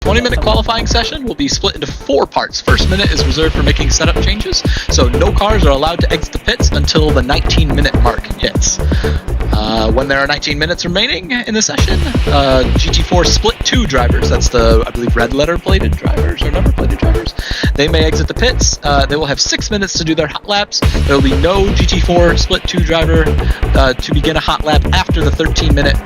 20-minute qualifying session will be split into 4 parts. First minute is reserved for making setup changes, so no cars are allowed to exit the pits until the 19-minute mark hits. When there are 19 minutes remaining in the session, GT4 Split 2 drivers, that's the, I believe, red letter plated drivers or number plated drivers, they may exit the pits. They will have 6 minutes to do their hot laps. There will be no GT4 Split 2 driver to begin a hot lap after the 13-minute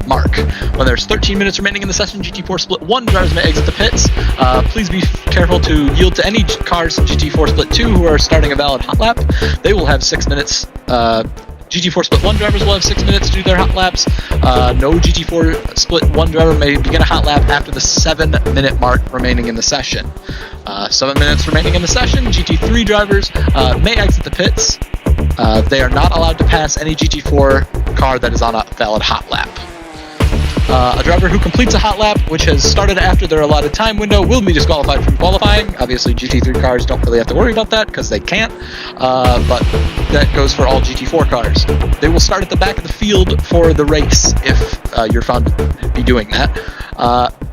mark. When there's 13 minutes remaining in the session, GT4 Split 1 drivers may exit the pits. Please be careful to yield to any cars in GT4 Split 2 who are starting a valid hot lap. They will have 6 minutes. GT4 Split 1 drivers will have 6 minutes to do their hot laps. No GT4 Split 1 driver may begin a hot lap after the 7-minute mark remaining in the session. 7 minutes remaining in the session, GT3 drivers may exit the pits. They are not allowed to pass any GT4 car that is on a valid hot lap. A driver who completes a hot lap, which has started after their allotted time window, will be disqualified from qualifying. Obviously, GT3 cars don't really have to worry about that because they can't, but that goes for all GT4 cars. They will start at the back of the field for the race if you're found to be doing that.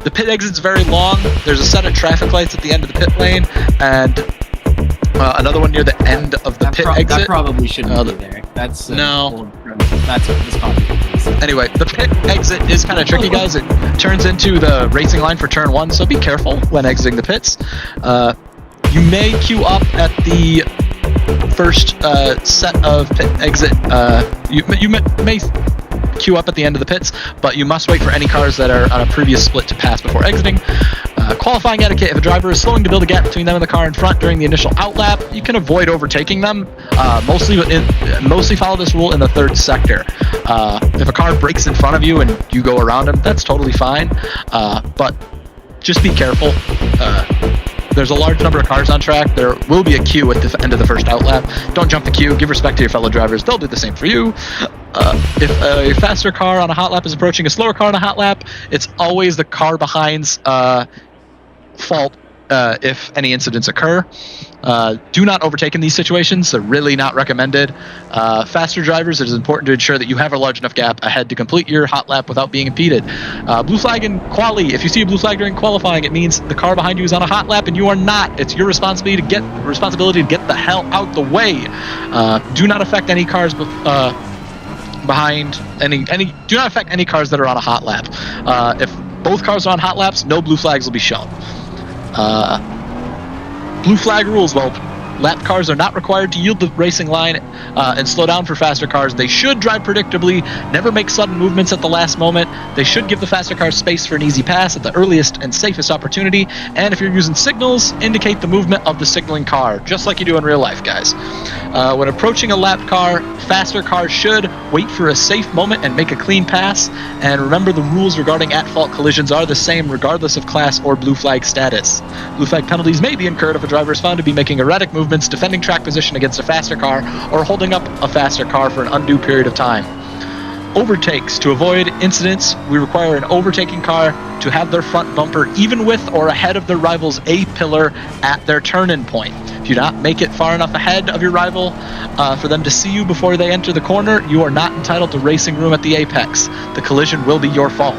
The pit exit's very long. There's a set of traffic lights at the end of the pit lane, and another one near the end of the pit exit. That probably shouldn't be there. That's no. That's popular. Anyway, the pit exit is kind of tricky, guys. It turns into the racing line for turn 1, so be careful when exiting the pits. You may queue up at the first set of pit exit. You may queue up at the end of the pits, but you must wait for any cars that are on a previous split to pass before exiting. Qualifying etiquette: if a driver is slowing to build a gap between them and the car in front during the initial outlap, you can avoid overtaking them. Mostly follow this rule in the third sector. If a car breaks in front of you and you go around them, that's totally fine, but just be careful. There's a large number of cars on track. There will be a queue at the end of the first outlap. Don't jump the queue. Give respect to your fellow drivers. They'll do the same for you. If a faster car on a hot lap is approaching a slower car on a hot lap, it's always the car behind's fault if any incidents occur. Do not overtake in these situations. They're really not recommended. Faster drivers, it is important to ensure that you have a large enough gap ahead to complete your hot lap without being impeded. Blue flag in quali. If you see a blue flag during qualifying, it means the car behind you is on a hot lap and you are not. It's your responsibility to get the hell out the way. Do not affect any cars behind any. Do not affect any cars that are on a hot lap. If both cars are on hot laps, no blue flags will be shown. Blue flag rules: well, lap cars are not required to yield the racing line and slow down for faster cars. They should drive predictably, never make sudden movements at the last moment. They should give the faster cars space for an easy pass at the earliest and safest opportunity. And if you're using signals, indicate the movement of the signaling car, just like you do in real life, guys. When approaching a lap car, faster cars should wait for a safe moment and make a clean pass. And remember, the rules regarding at-fault collisions are the same regardless of class or blue flag status. Blue flag penalties may be incurred if a driver is found to be making erratic movements, defending track position against a faster car, or holding up a faster car for an undue period of time. Overtakes. To avoid incidents, we require an overtaking car to have their front bumper even with or ahead of their rival's A-pillar at their turn-in point. If you do not make it far enough ahead of your rival for them to see you before they enter the corner, you are not entitled to racing room at the apex. The collision will be your fault.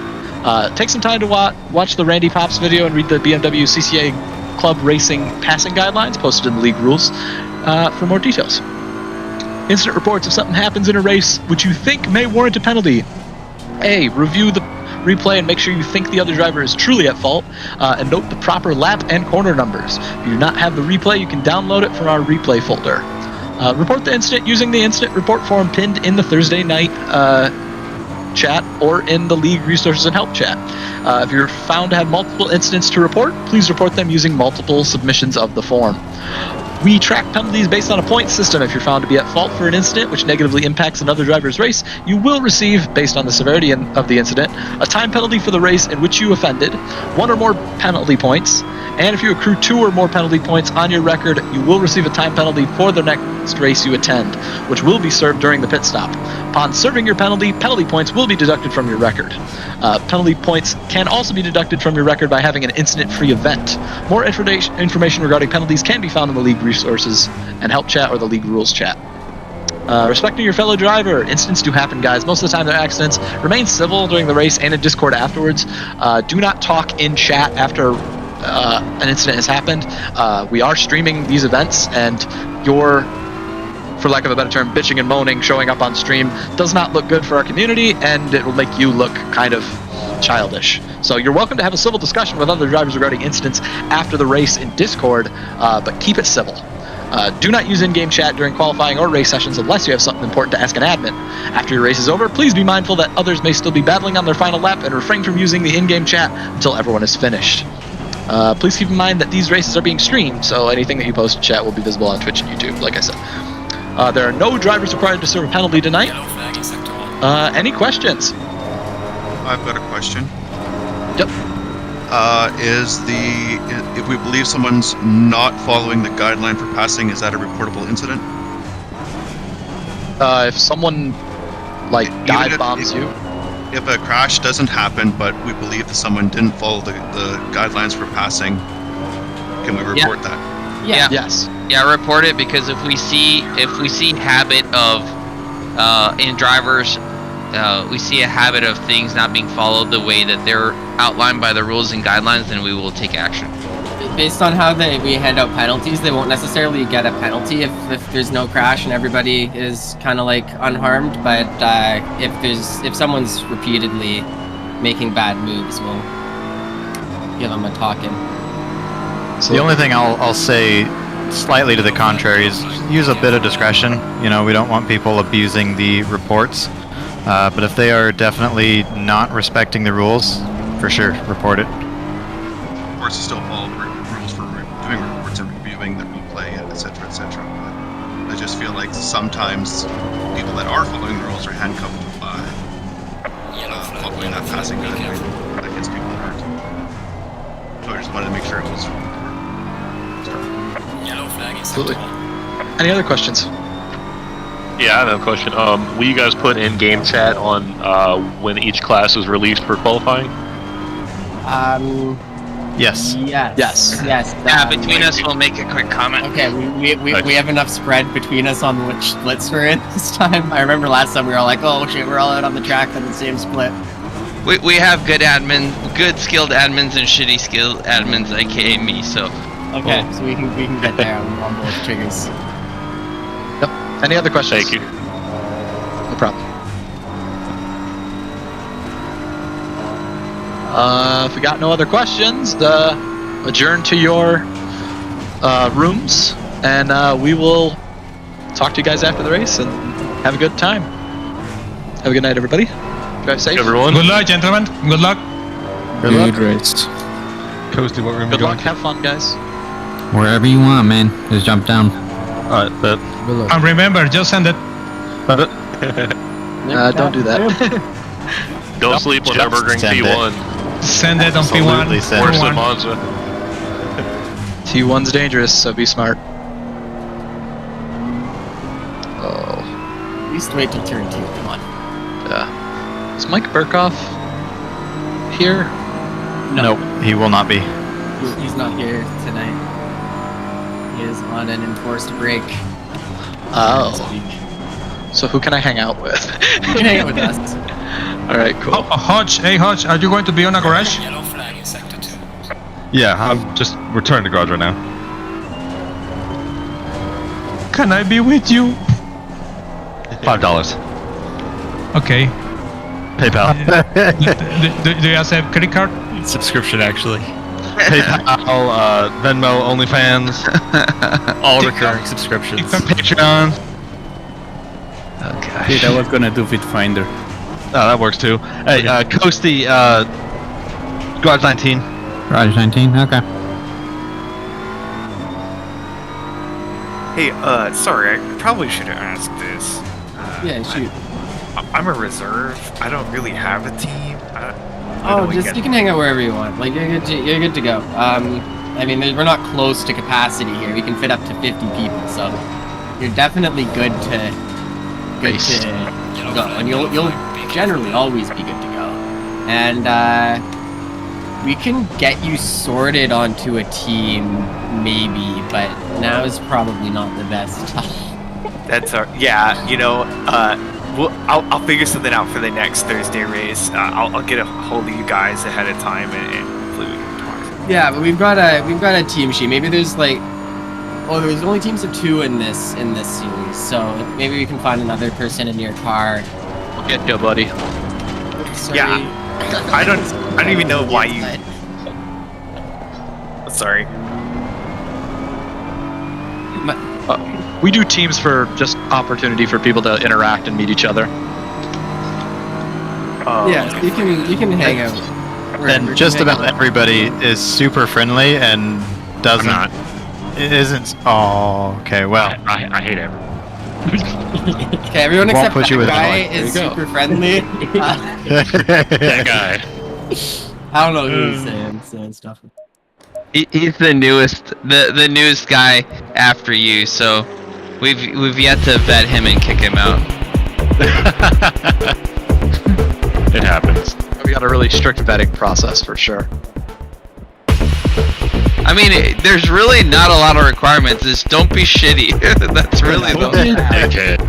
Take some time to watch the Randy Pops video and read the BMW CCA Club Racing passing guidelines posted in the league rules for more details. Incident reports: if something happens in a race which you think may warrant a penalty. A. Review the replay and make sure you think the other driver is truly at fault, and note the proper lap and corner numbers. If you do not have the replay, you can download it from our replay folder. Report the incident using the incident report form pinned in the Thursday night chat or in the league resources and help chat. If you're found to have multiple incidents to report, please report them using multiple submissions of the form. We track penalties based on a point system. If you're found to be at fault for an incident which negatively impacts another driver's race, you will receive, based on the severity of the incident, a time penalty for the race in which you offended, 1 or more penalty points, and if you accrue 2 or more penalty points on your record, you will receive a time penalty for the next race you attend, which will be served during the pit stop. Upon serving your penalty points will be deducted from your record. Penalty points can also be deducted from your record by having an incident-free event. More information regarding penalties can be found in the league resources and help chat or the league rules chat. Respecting your fellow driver. Incidents do happen, guys. Most of the time they're accidents. Remain civil during the race and in Discord afterwards. Do not talk in chat after an incident has happened. We are streaming these events, and your, for lack of a better term, bitching and moaning showing up on stream does not look good for our community, and it will make you look kind of childish. So you're welcome to have a civil discussion with other drivers regarding incidents after the race in Discord, but keep it civil. Do not use in-game chat during qualifying or race sessions unless you have something important to ask an admin. After your race is over, please be mindful that others may still be battling on their final lap, and refrain from using the in-game chat until everyone is finished. Please keep in mind that these races are being streamed, so anything that you post in chat will be visible on Twitch and YouTube, like I said. There are no drivers required to serve a penalty tonight. Any questions? I've got a question. Yep. If we believe someone's not following the guideline for passing, is that a reportable incident? If someone, like, dive bombs you. If a crash doesn't happen, but we believe that someone didn't follow the guidelines for passing, can we report that? Yeah. Yes. Yeah, report it, because if we see habit of in drivers, we see a habit of things not being followed the way that they're outlined by the rules and guidelines, then we will take action. Based on how we hand out penalties, they won't necessarily get a penalty if there's no crash and everybody is kind of like unharmed. But if someone's repeatedly making bad moves, we'll give them a talking. So the only thing I'll say slightly to the contrary is use a bit of discretion. You know, we don't want people abusing the reports. But if they are definitely not respecting the rules, for sure, report it. Of course, you still follow rules for doing reports and reviewing the replay, etc., etc. But I just feel like sometimes people that are following the rules are handcuffed by following that passing guideline that gets people hurt. So I just wanted to make sure it was. Absolutely. Any other questions? Yeah, I have a question. Will you guys put in-game chat on when each class is released for qualifying? Yes. Yes. Yeah, between us, we'll make a quick comment. Okay, we have enough spread between us on which splits we're in this time. I remember last time we were all like, oh shit, we're all out on the track on the same split. We have good skilled admins and shitty skilled admins, aka me. So okay, so we can get there on both triggers. Yep. Any other questions? Thank you. No problem. If we got no other questions, adjourn to your rooms, and we will talk to you guys after the race and have a good time. Have a good night, everybody. Drive safe. Everyone. Good luck, gentlemen. Good luck. Good race. Coasty, what room Good you luck. going Have fun, guys. Wherever you want, man. Just jump down. Alright, but Good luck. And remember, just send it. Don't do that. don't sleep when they're murdering send it. P1. Send it on Absolutely P1. send Worse than P1. Monza. T1's dangerous, so be smart. Oh, At least wait till turn 2. Come on. yeah. Is Mike Burkhoff here? Nope, he will not be. He's not here tonight. He is on an enforced break. Oh. So who can I hang out with? You can hang out with us. Oh, Alright, cool. Hodge, hey Hodge, are you going to be on a garage? Yeah, I'm just returning to garage right now. Can I be with you? $5. Okay. PayPal. Do you guys have credit card? Subscription, actually. PayPal, Venmo, OnlyFans, All recurring subscriptions. Patreon. Oh gosh. Dude, I was gonna do Bitfinder. Oh, that works too. Hey, Coasty, Garage 19. Garage 19, okay. Hey, sorry, I probably should have asked this. Yeah, shoot. I'm a reserve. I don't really have a team. You can hang out wherever you want. Like you're good to go. I mean, we're not close to capacity here. We can fit up to 50 people, so you're definitely good to go, and you'll generally always be good to go. And we can get you sorted onto a team, maybe, but now is probably not the best time. That's yeah. You know, I'll figure something out for the next Thursday race. I'll get a hold of you guys ahead of time and hopefully we can talk. Yeah, but we've got a team sheet. Maybe there's like, there's only teams of 2 in this series, so maybe we can find another person in your car. We'll get you, buddy. Sorry. Yeah, I don't even know why you. Sorry. We do teams for just opportunity for people to interact and meet each other. Yeah, you can hang out. And just about everybody is super friendly and doesn't. I'm not. Isn't. Oh, okay. Well, I hate it. Okay, everyone Won't except put you that with guy a is super friendly. That guy. I don't know who he's saying stuff. He's the newest guy after you, so we've yet to vet him and kick him out. It happens. We got a really strict vetting process for sure. I mean, there's really not a lot of requirements. Just don't be shitty. That's really the Dickhead.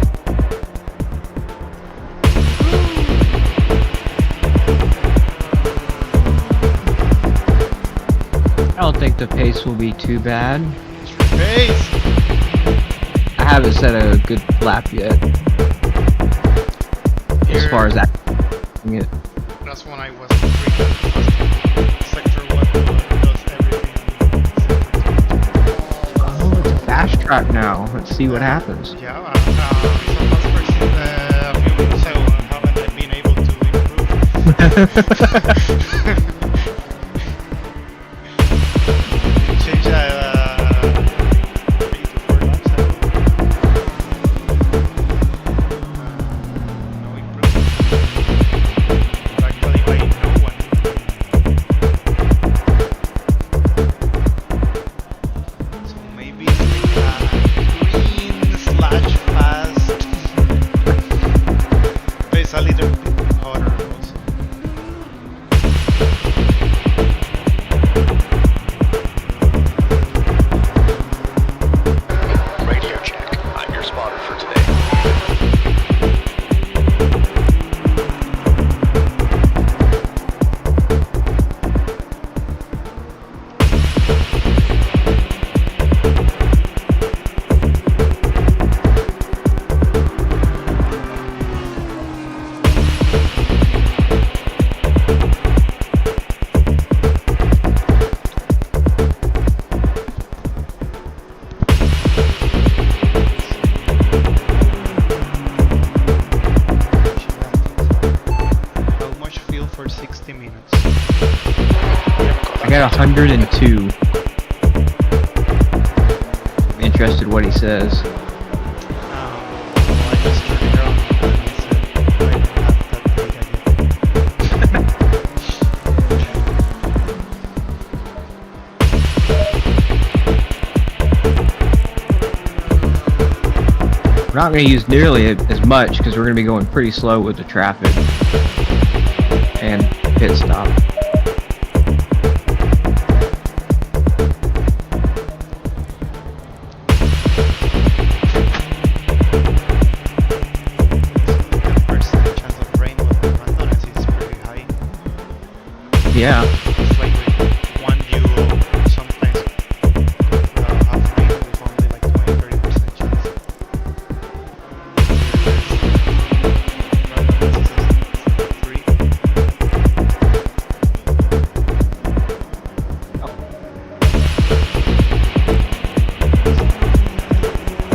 I don't think the pace will be too bad. Pace! I haven't set a good lap yet. As far as that. That's when I was Sector 1 does everything. Oh, it's a fast track now. Let's see what happens. Yeah, some customers a few minutes ago haven't been able to improve. Change 3 to 4 laps ago. No improvement. Practically by no one. So maybe it's like green/fast. But it's a little bit harder also. Radio check. I'm your spotter for today. How much fuel for 60 minutes? I got 102. I'm interested what he says. I just turned it on and it said I don't have that data yet. We're not going to use nearly as much because we're going to be going pretty slow with the traffic and pit stop. The percent chance of rain with the randomness is pretty high. Yeah. It's like with one duo, sometimes have rain with only like 20-30% chance. Randomness is 3.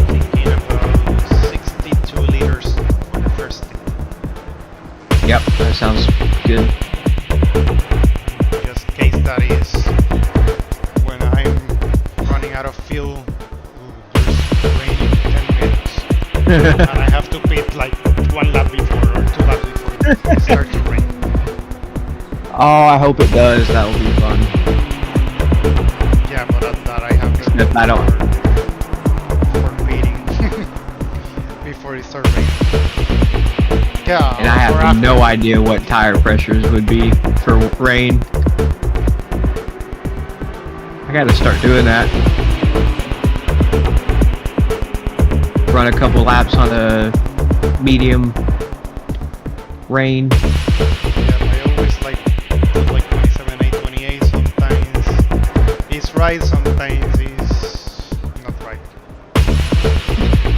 Thinking about 62 liters for the first thing. Yep, that sounds good. Just case studies when I'm running out of fuel, there's rain in 10 minutes. And I have to pit like 1 lap before or 2 laps before it starts to rain. Oh, I hope it does. That will be fun. Yeah, but at that I have to Except I don't. for pitting before it starts raining. Yeah, And I have or after. no idea what tire pressures would be for rain. I gotta start doing that. run a couple laps on a medium rain. Yeah, I always like put like 27.8, 28. Sometimes it's right, sometimes it's not right.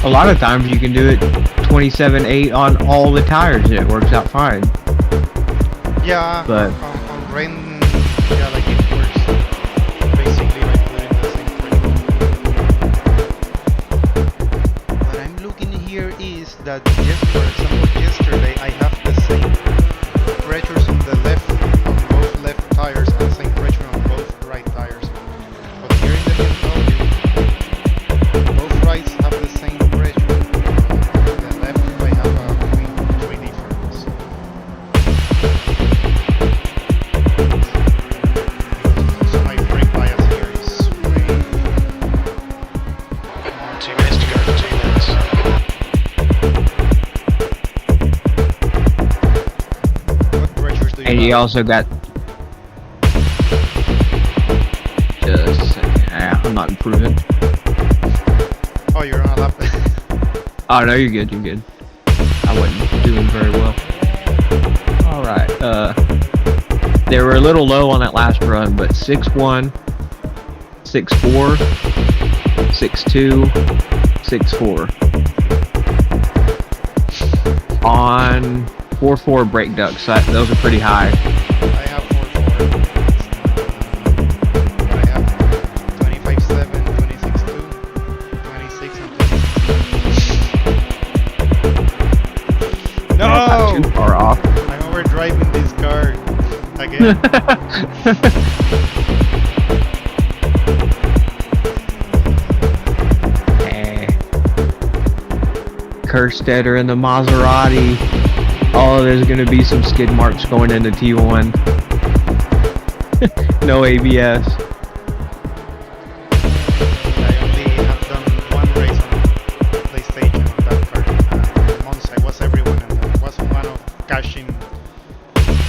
A lot of times you can do it 27.8 on all the tires. It works out fine. Yeah, But on rain, yeah, like it works basically by putting the same pressure. What I'm looking here is that just for example yesterday I have the same pressures on the left, on both left tires and same pressure on both right tires. But here in the BMW, both rights have the same pressure. The left I have a way difference. So my brake bias here is way. 2 minutes to go. 2 minutes. What pressures do you and have? you also got. Just a second. I'm not improving. Oh, you're on a lap. Oh no, you're good. You're good. I wasn't doing very well. All right. They were a little low on that last run, but 6.1, 6.4, 6.2, 6.4 on 4.4 brake ducts. So those are pretty high. I have 4.4. But I have 25.7, 26.2, 26 and 26. Not No! too far off. I'm overdriving this car again. Kerstetter in the Maserati. Oh, there's gonna be some skid marks going into T1. No ABS. I only have done one race on PlayStation on that car. Monza, I was everyone and I was one of cashing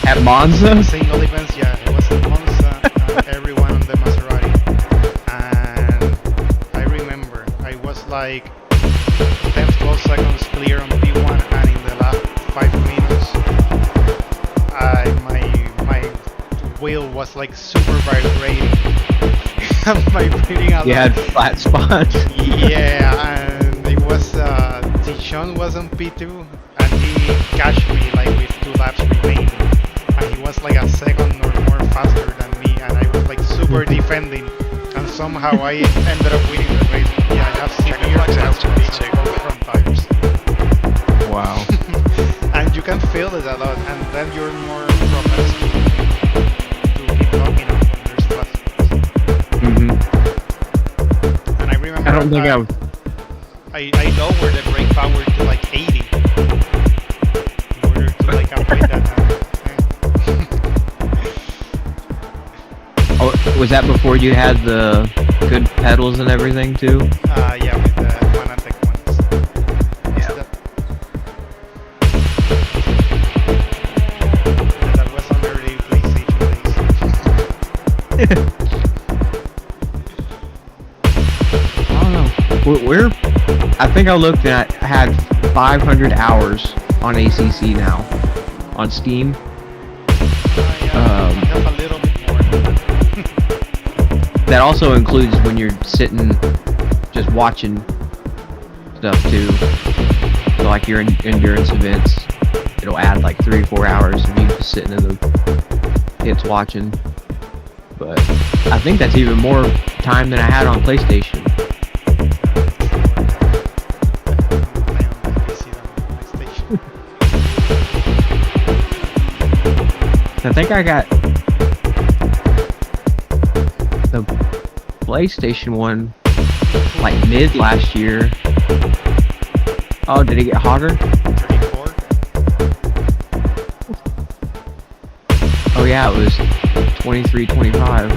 At Monza? single events. Yeah, I was in Monza and everyone on the Maserati. And I remember I was like 10-12 seconds clear on P1 and in the last 5 minutes my wheel was like super vibrating. My breathing You had flat spots. yeah, and it was Dijon was on P2 and he cashed me like with 2 laps remaining and he was like a second or more faster than me and I was like super defending and somehow I ended up winning the race. Yeah, I have severe front tires. Wow. And you can feel it a lot and then you're more propense to keep talking when there's flat spots. And I remember I don't think I lowered the brake power to like 80 in order to like avoid that. Oh, was that before you had the good pedals and everything too? Yeah, with the Fanatec ones. Yeah. That was on early PlayStation days. I don't know. I think I looked at, I had 500 hours on ACC now, on Steam. I have a little bit more than that. That also includes when you're sitting, just watching stuff too. So like your endurance events, it'll add like 3-4 hours of you just sitting in the pits watching. But I think that's even more time than I had on PlayStation. I think I got the PlayStation one like mid last year. Oh, did it get hotter? 34. Oh yeah, it was 23, 25.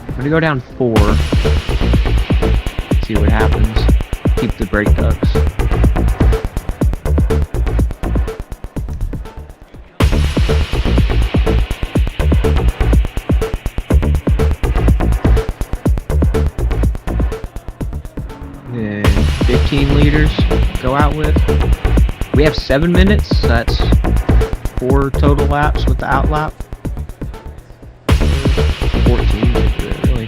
I'm gonna go down 4. See what happens. Keep the brake ducts. 14 liters go out with. We have 7 minutes, so that's 4 total laps with the out lap. 14 should do it, really.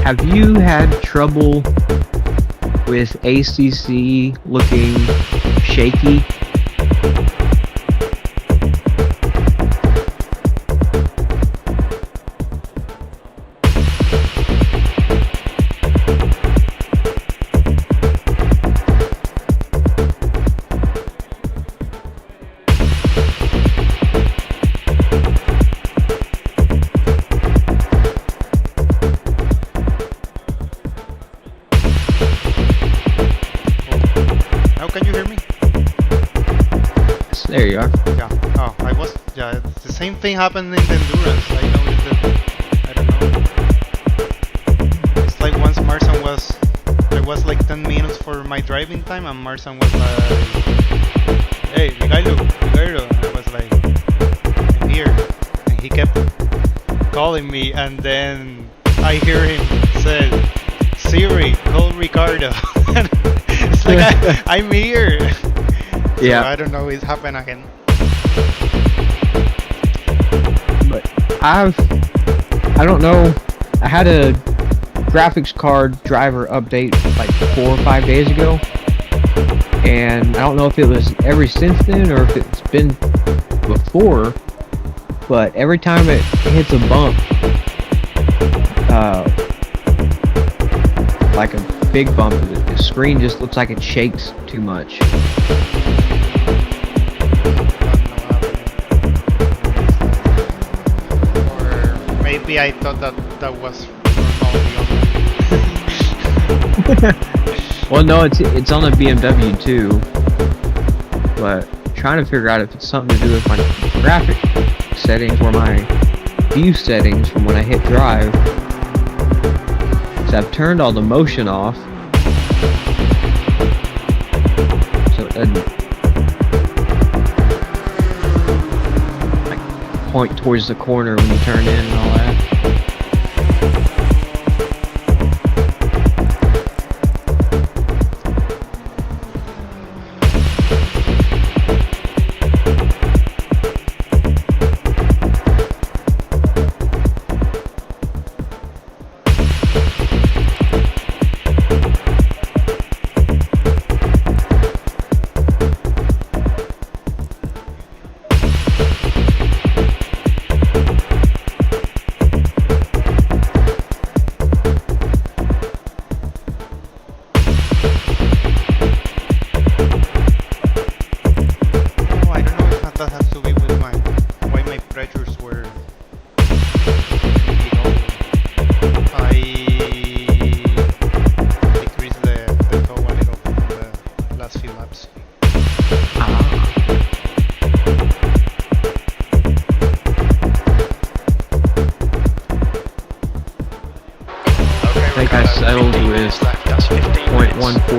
Have you had trouble with ACC looking shaky? There you are. Yeah. Oh, yeah, the same thing happened in the endurance. I noticed that. I don't know. It's like once Marsan I was like 10 minutes for my driving time, and Marsan was like, "Hey, Miguelo. And I was like, "I'm here," and he kept calling me, and then I hear him say, "Siri, call Ricardo." It's like I'm here. Yeah. So I don't know, it's happened again. But I don't know, I had a graphics card driver update like 4 or 5 days ago, and I don't know if it was ever since then or if it's been before, but every time it hits a bump, like a big bump, the screen just looks like it shakes too much. Maybe I thought that was Well, no, it's on a BMW too, but trying to figure out if it's something to do with my graphic settings or my view settings from when I hit drive. So I've turned all the motion off, so it doesn't like point towards the corner when you turn in and all that.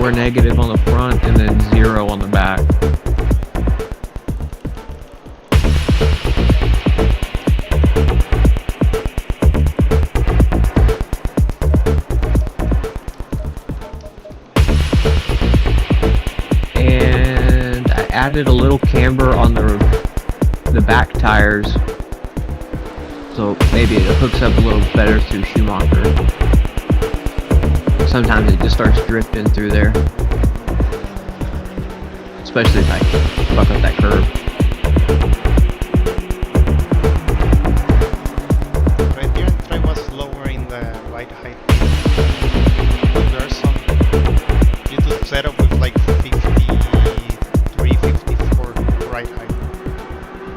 Negative on the front and then 0 on the back. And I added a little camber on the back tires, so maybe it hooks up a little better through Schumacher. Sometimes it just starts drifting through there, especially if I fuck up that curve. ride height. There are some YouTube setup with like 53, 54 ride height.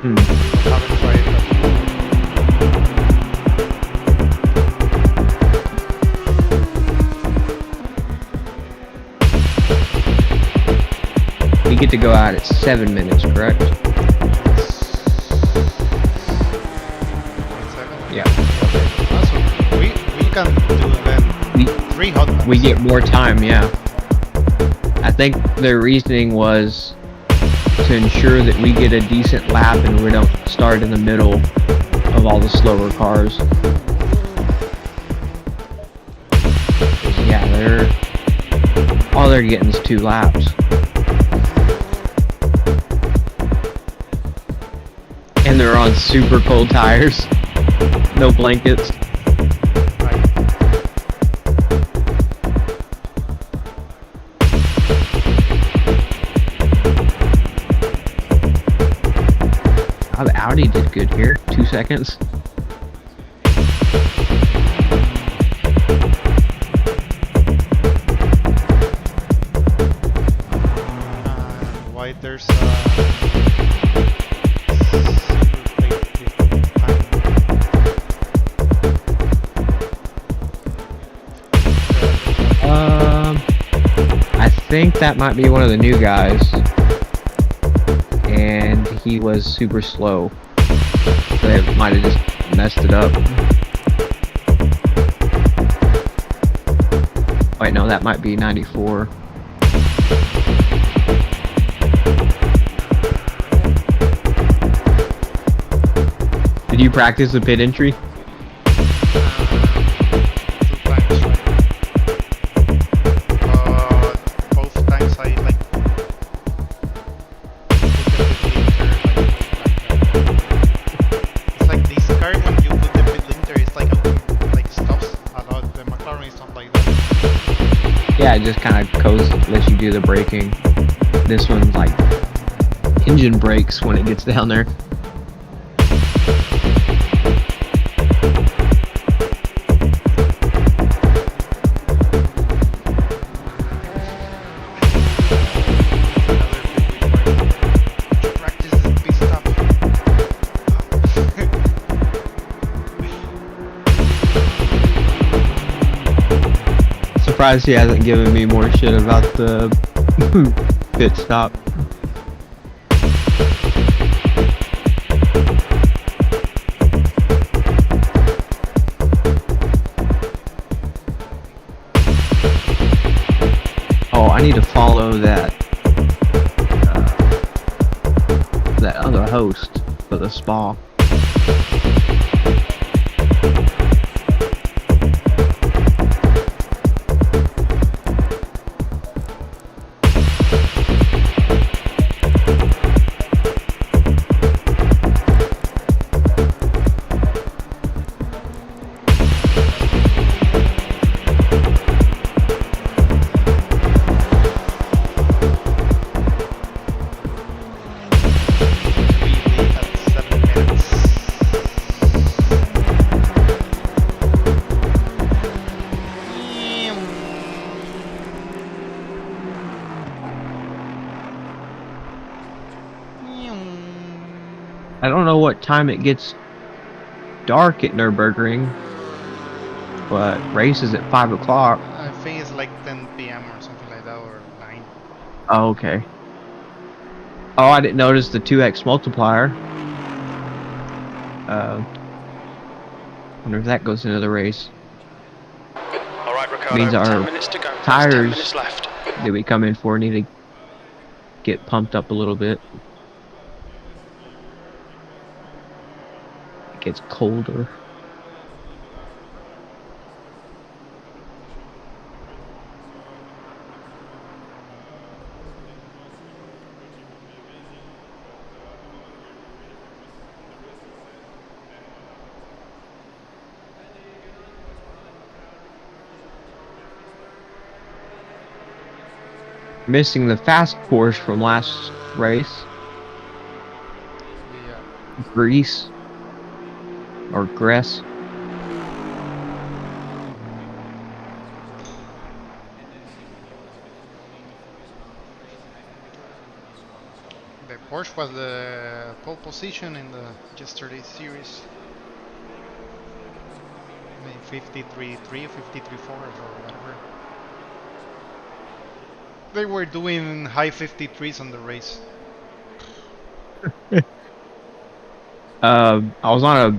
I haven't tried that. We get to go out at 7 minutes, correct? Yeah. Awesome. We can do then 3 hot laps. We get more time, yeah. I think their reasoning was to ensure that we get a decent lap and we don't start in the middle of all the slower cars. Yeah, all they're getting is 2 laps. And they're on super cold tires. No blankets. Oh, the Audi did good here. 2 seconds. Why there's I think that might be one of the new guys. And he was super slow. So they might have just messed it up. Wait, no, that might be 94. Did you practice the pit entry? both times I like it's like this car when you put the pit linter, it's like stops a lot. The McLaren is not like that. Yeah, it just kind of lets you do the braking. This one's like engine brakes when it gets down there. Surprised he hasn't given me more shit about the pit stop. Oh, I need to follow that other host for the spa. I don't know what time it gets dark at Nürburgring, but race is at 5 o'clock. I think it's like 10 p.m. or something like that, or 9. Oh, okay. Oh, I didn't notice the 2x multiplier. Wonder if that goes into the race. All right, Ricardo, Means 10 our minutes to go. There's 10 tires minutes left. that we come in for need to get pumped up a little bit. It gets colder. Missing the fast Porsche from last race. Grease or Gress. The Porsche was the pole position in the yesterday's series. Maybe 53.3, 53.4 or whatever. They were doing high 53s on the race. I was on a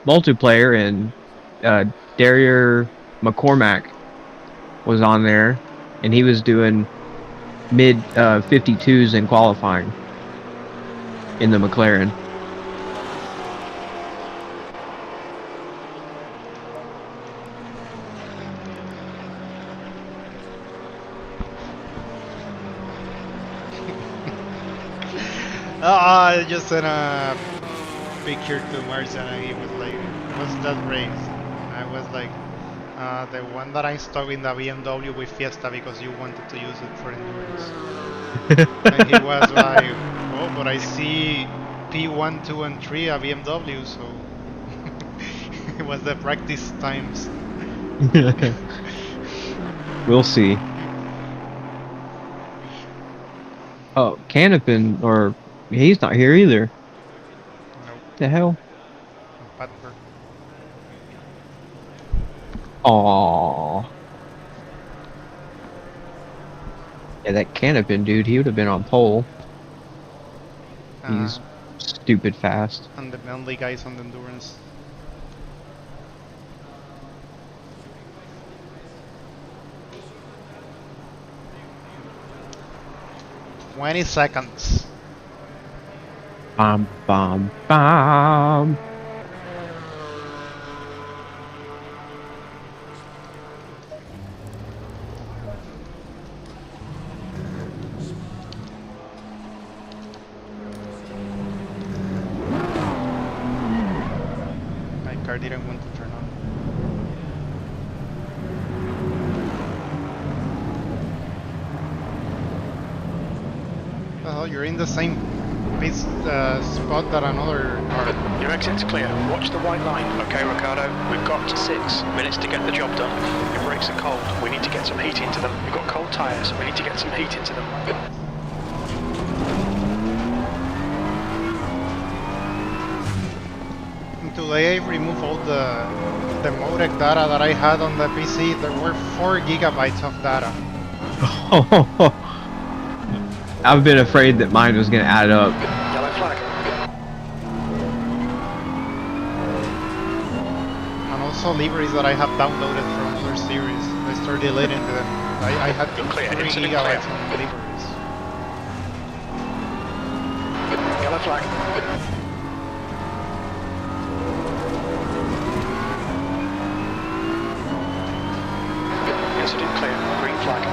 multiplayer and Darier McCormack was on there, and he was doing mid 52s in qualifying in the McLaren. I just sent a picture to Marcia and he was like, what's that race? I was like, the one that I stuck in the BMW with Fiesta because you wanted to use it for endurance. And he was like, oh, but I see P1, 2, and 3 a BMW, so it was the practice times. We'll see. Oh, Canopin, or he's not here either. Nope. The hell? Patberg. Aww. Yeah, that Canopin dude, he would have been on pole. He's stupid fast. And the manly guys on the endurance. "20 seconds. Bam, bam, bam. My car didn't want to turn on. Well, you're in the same spot that another car. Your exit's clear. Watch the white line. Okay, Ricardo. We've got 6 minutes to get the job done. Your brakes are cold. We need to get some heat into them. We've got cold tyres. We need to get some heat into them. And today I removed all the modem data that I had on the PC. There were 4 gigabytes of data. I've been afraid that mine was gonna add up. Yellow flag. And also libraries that I have downloaded from other series. I started deleting them. I had 3 gigabytes on libraries. Yellow flag. Incident clear. Green flag.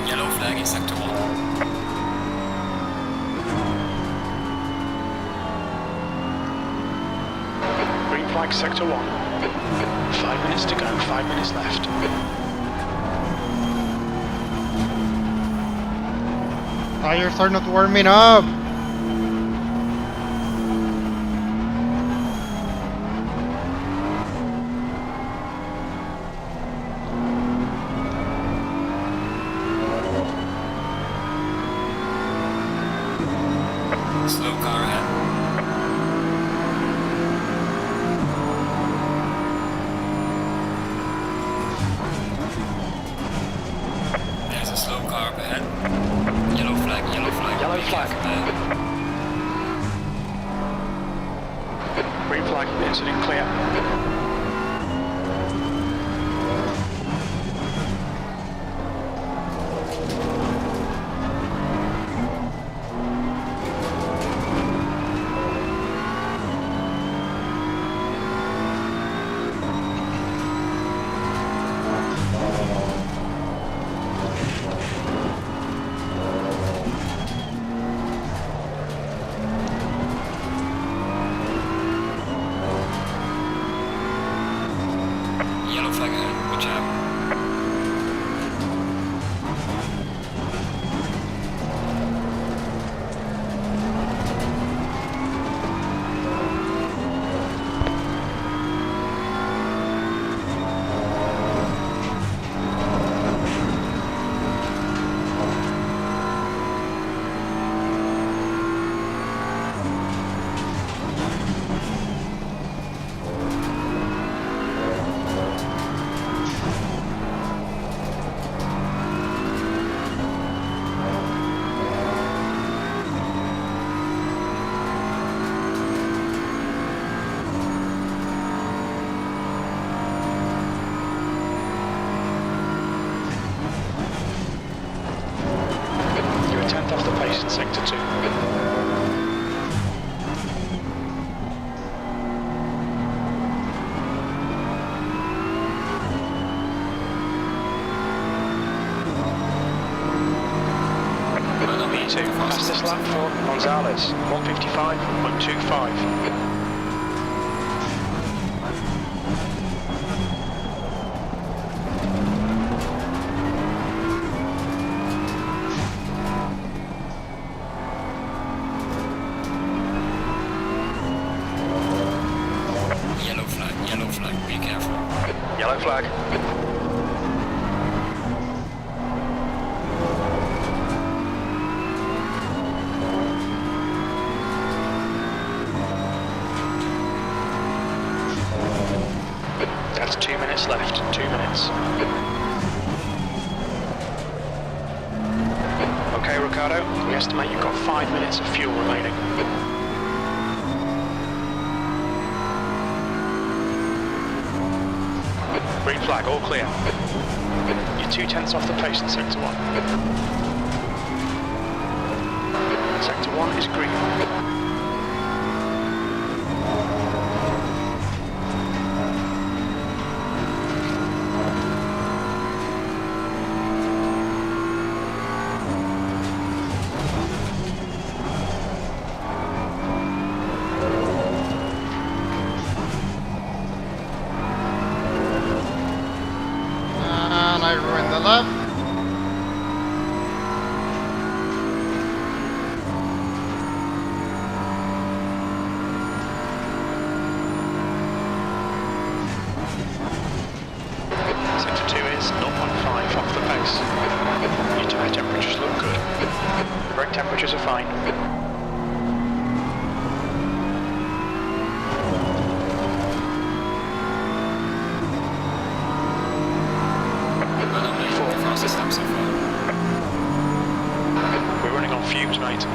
Yellow flag in sector 1. Green flag sector 1. 5 minutes to go. 5 minutes left. Tires are not warming up! Slow car ahead. There's a slow car up ahead. Yellow flag, yellow flag. Yellow flag. Green flag. Incident clear. Yellow flag ahead. Watch out. Sector 2. B2, fastest lap for Gonzalez, 155.25. Yellow flag, be careful. Yellow flag. That's 2 minutes left, 2 minutes. Okay, Ricardo, we estimate you've got 5 minutes of fuel remaining. Green flag, all clear. You're 2/10 off the pace in Sector 1. Sector 1 is green. And I ruined the lap. Sector 2 is 0.5 off the pace. Your tyre temperatures look good. Brake temperatures are fine. We're running on fumes, mate.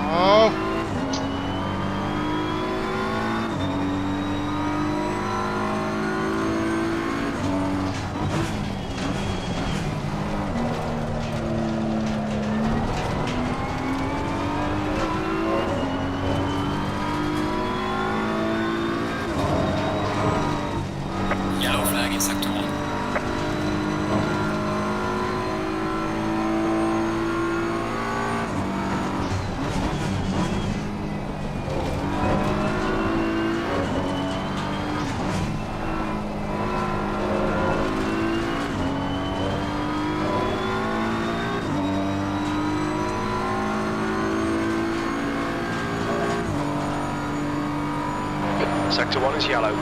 Oh. Yellow flag in Sector 1. Sector 1 is yellow.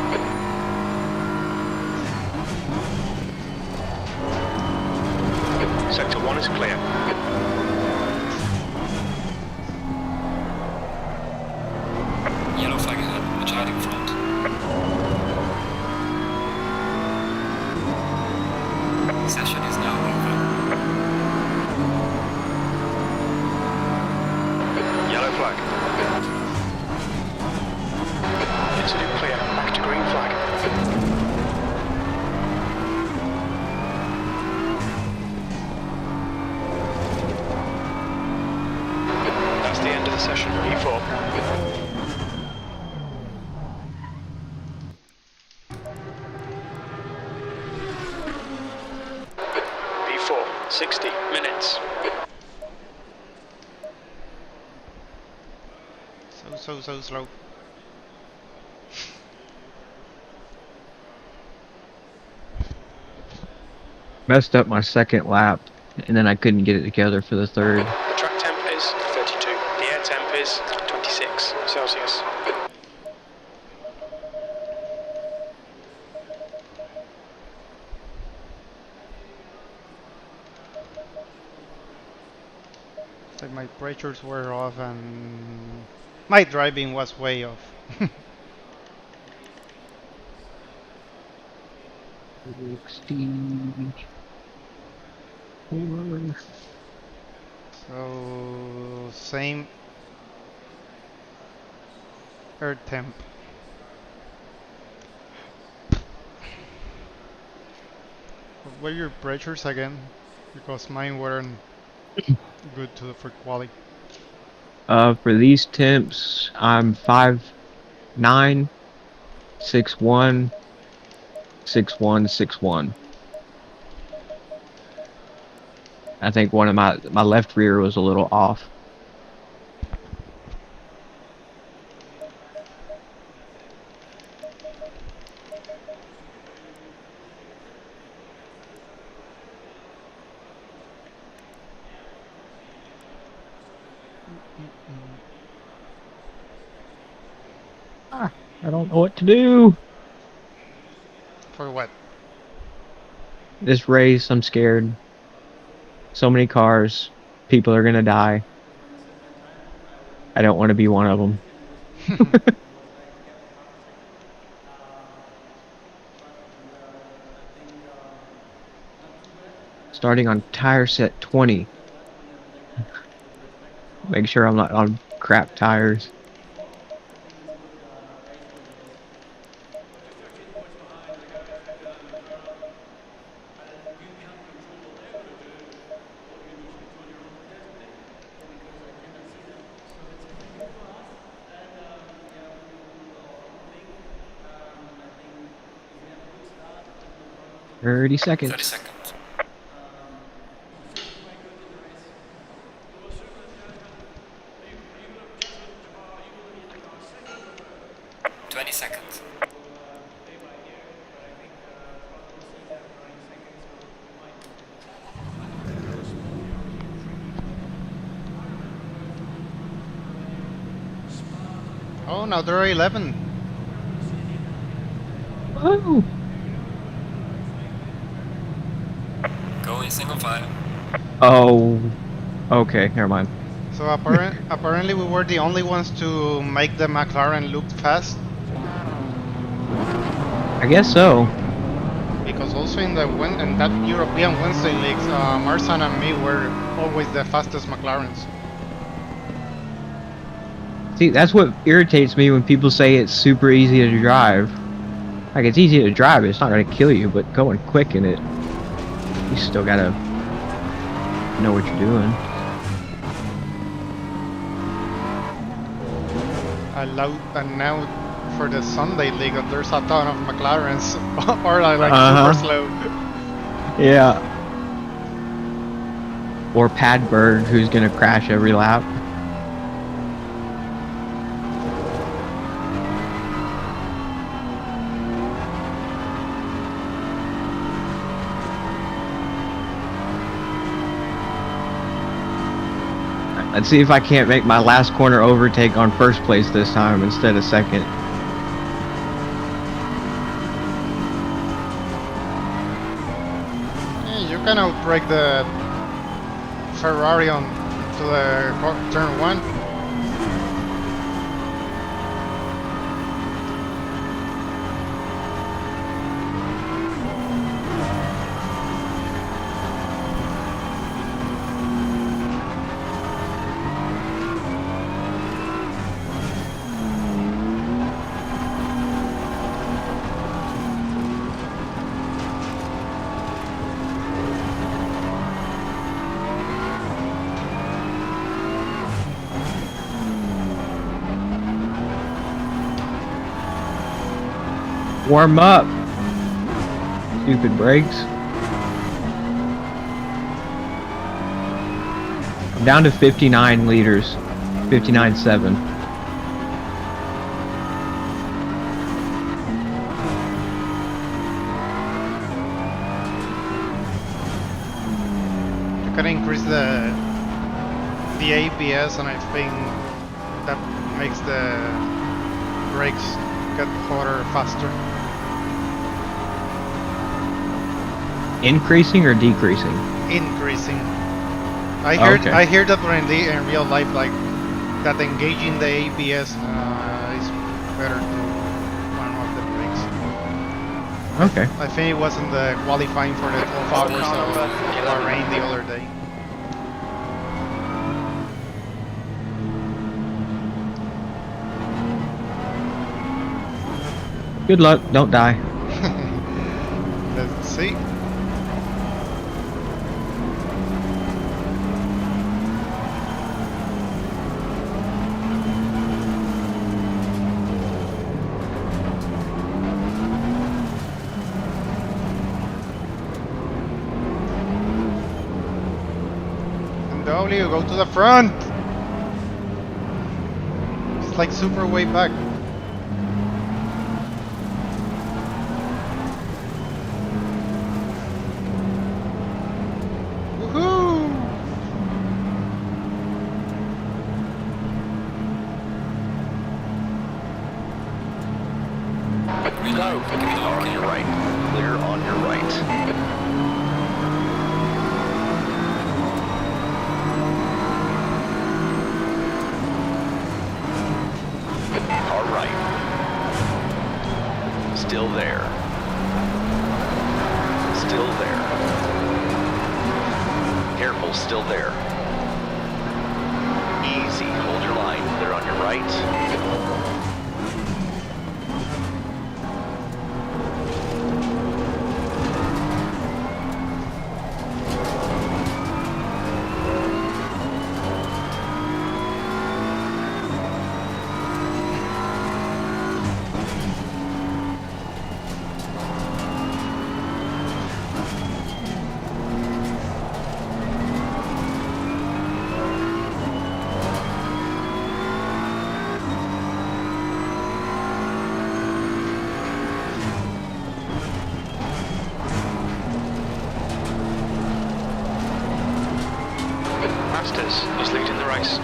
Sector 1 is clear. Yellow flag ahead, watch out in front. Session is now over. the session. P4. P4, 60 minutes. So slow. Messed up my second lap, and then I couldn't get it together for the third. The track temp is 32. The air temp is 26 Celsius. Like my pressures were off and my driving was way off. So same air temp. What were your pressures again? Because mine weren't good for quality. For these temps, I'm 5'9", 6'1", 6'1", 6'1". I think one of my left rear was a little off. I don't know what to do. For what? This race, I'm scared. So many cars. People are gonna die. I don't want to be one of them. Starting on tire set 20. Make sure I'm not on crap tires. Thirty seconds. 30 seconds. Oh, now there are 11. Oh. Go in single file. Oh. Okay, never mind. So apparently we were the only ones to make the McLaren look fast. I guess so. Because also in that European Wednesday leagues, Marsan and me were always the fastest McLarens. See, that's what irritates me when people say it's super easy to drive. Like, it's easy to drive, it's not gonna kill you, but going quick in it, you still gotta know what you're doing. And now for the Sunday league, there's a ton of McLarens or like super slow. Yeah. Or Padberg, who's gonna crash every lap. Let's see if I can't make my last corner overtake on first place this time instead of second. Yeah, you can outbreak the Ferrari on to the turn 1. Warm up. Stupid brakes. I'm down to 59 liters. 59.7. You can increase the ABS, and I think that makes the brakes get hotter faster. Increasing or decreasing? Increasing. Okay. I hear that in real life, like that engaging the ABS is better to turn off the brakes. Okay. I think it was in the qualifying for the 12 hours of rain the other day. Good luck. Don't die. Let's see. W, go to the front! It's like super way back. Woohoo! Go. Clear on your right. Clear on your right. Still there. Still there. Careful, still there. Easy, hold your line. They're on your right. He's leading the race.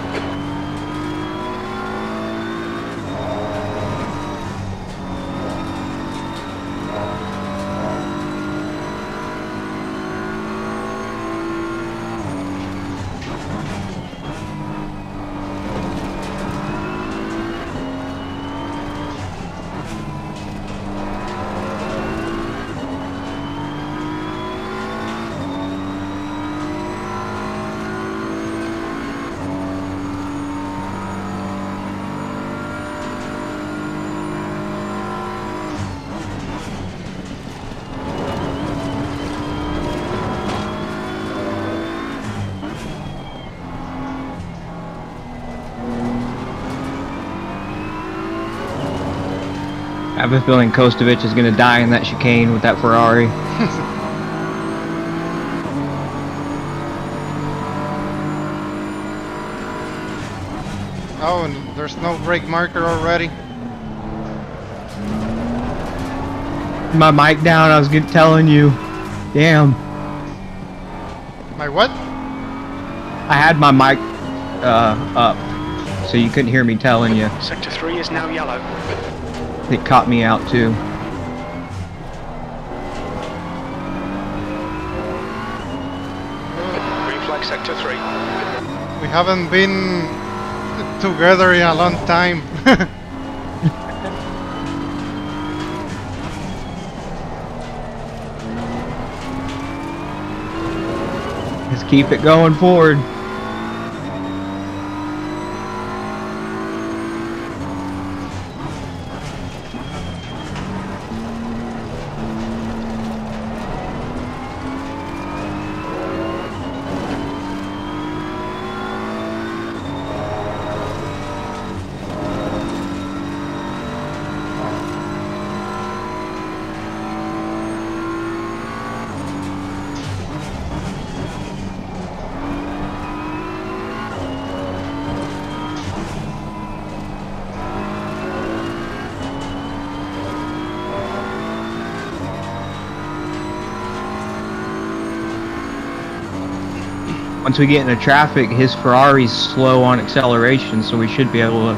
I have a feeling Kostovich is going to die in that chicane with that Ferrari. Oh, and there's no brake marker already. My mic down, I was telling you. Damn. My what? I had my mic up, so you couldn't hear me telling you. Sector 3 is now yellow. It caught me out too. Green flag sector 3. We haven't been together in a long time. Just keep it going forward. once we get into traffic, his Ferrari's slow on acceleration, so we should be able to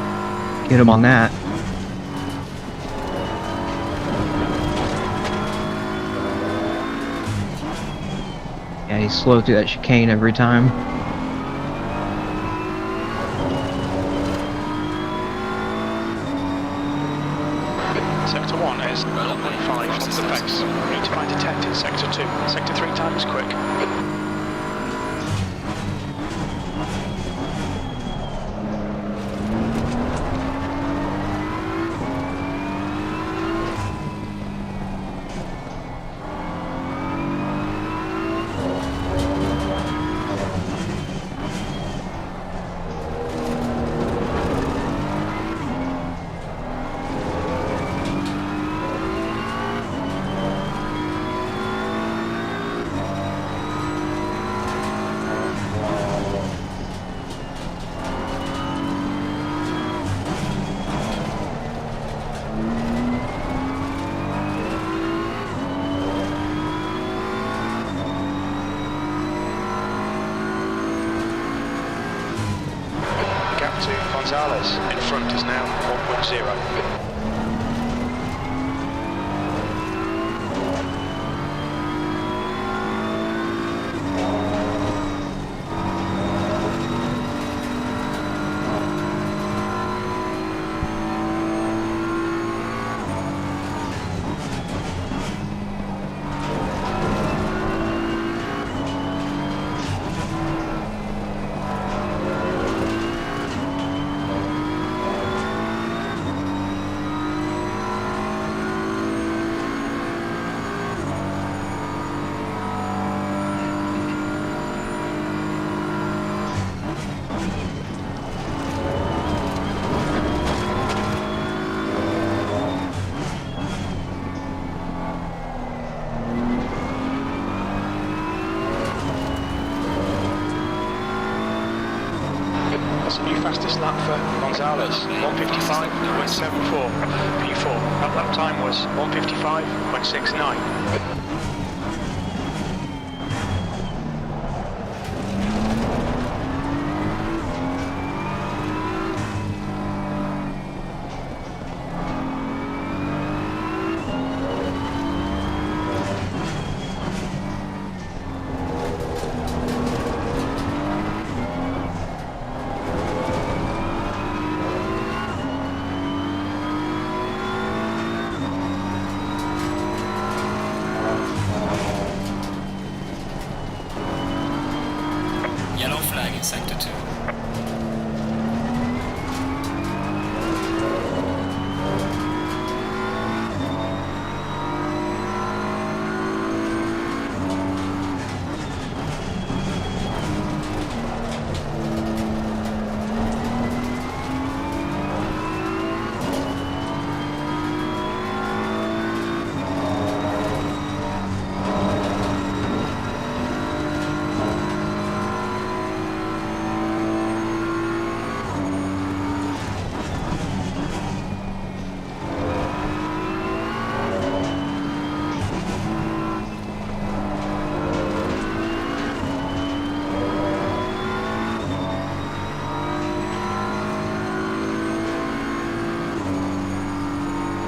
get him on that. Yeah, he's slow through that chicane every time. Sector 1 is 0.5 off the pace. Need to find detected Sector 2. Sector 3 time is quick. Gonzalez in front is now 1.0. That's a new fastest lap for Gonzalez, 155.74. P4. That lap time was 155.69. Yellow flag in Sector 2.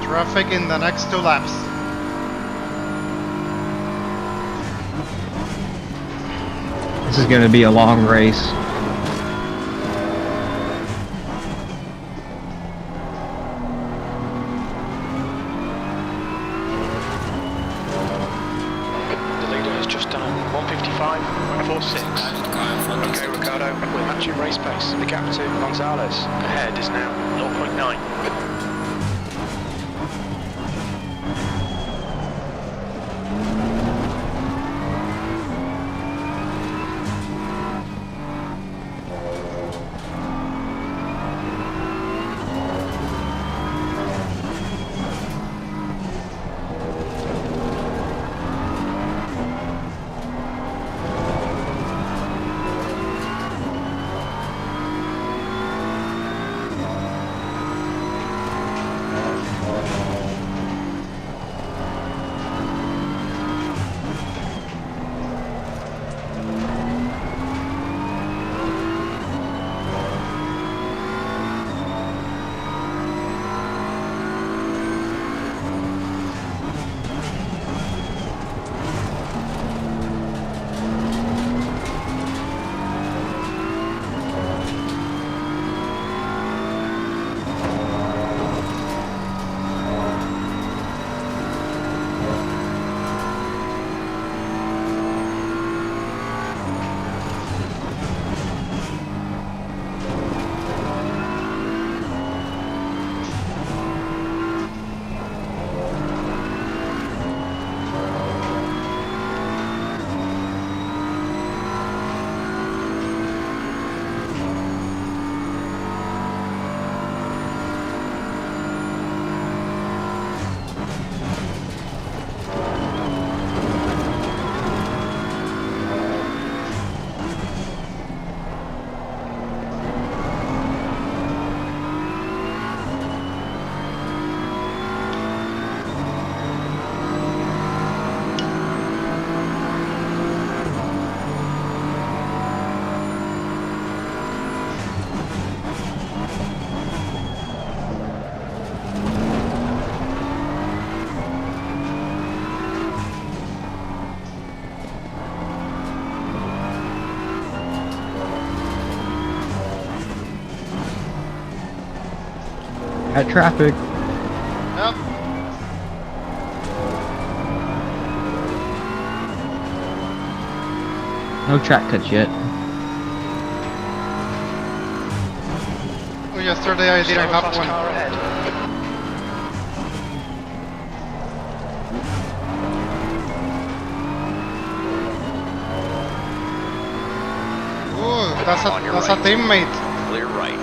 Traffic in the next 2 laps. This is going to be a long race. The leader has just done 155.46. Okay, Ricardo, we're matching race pace. The gap to Gonzalez ahead is now 0.9. At traffic. Yep. No track cuts yet. Oh, yesterday I didn't have Fast one. car ahead. Ooh, that's a teammate. Clear right.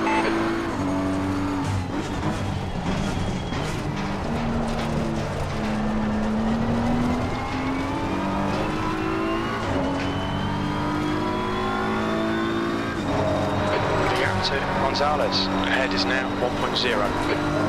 To Gonzalez. Ahead is now 1.0.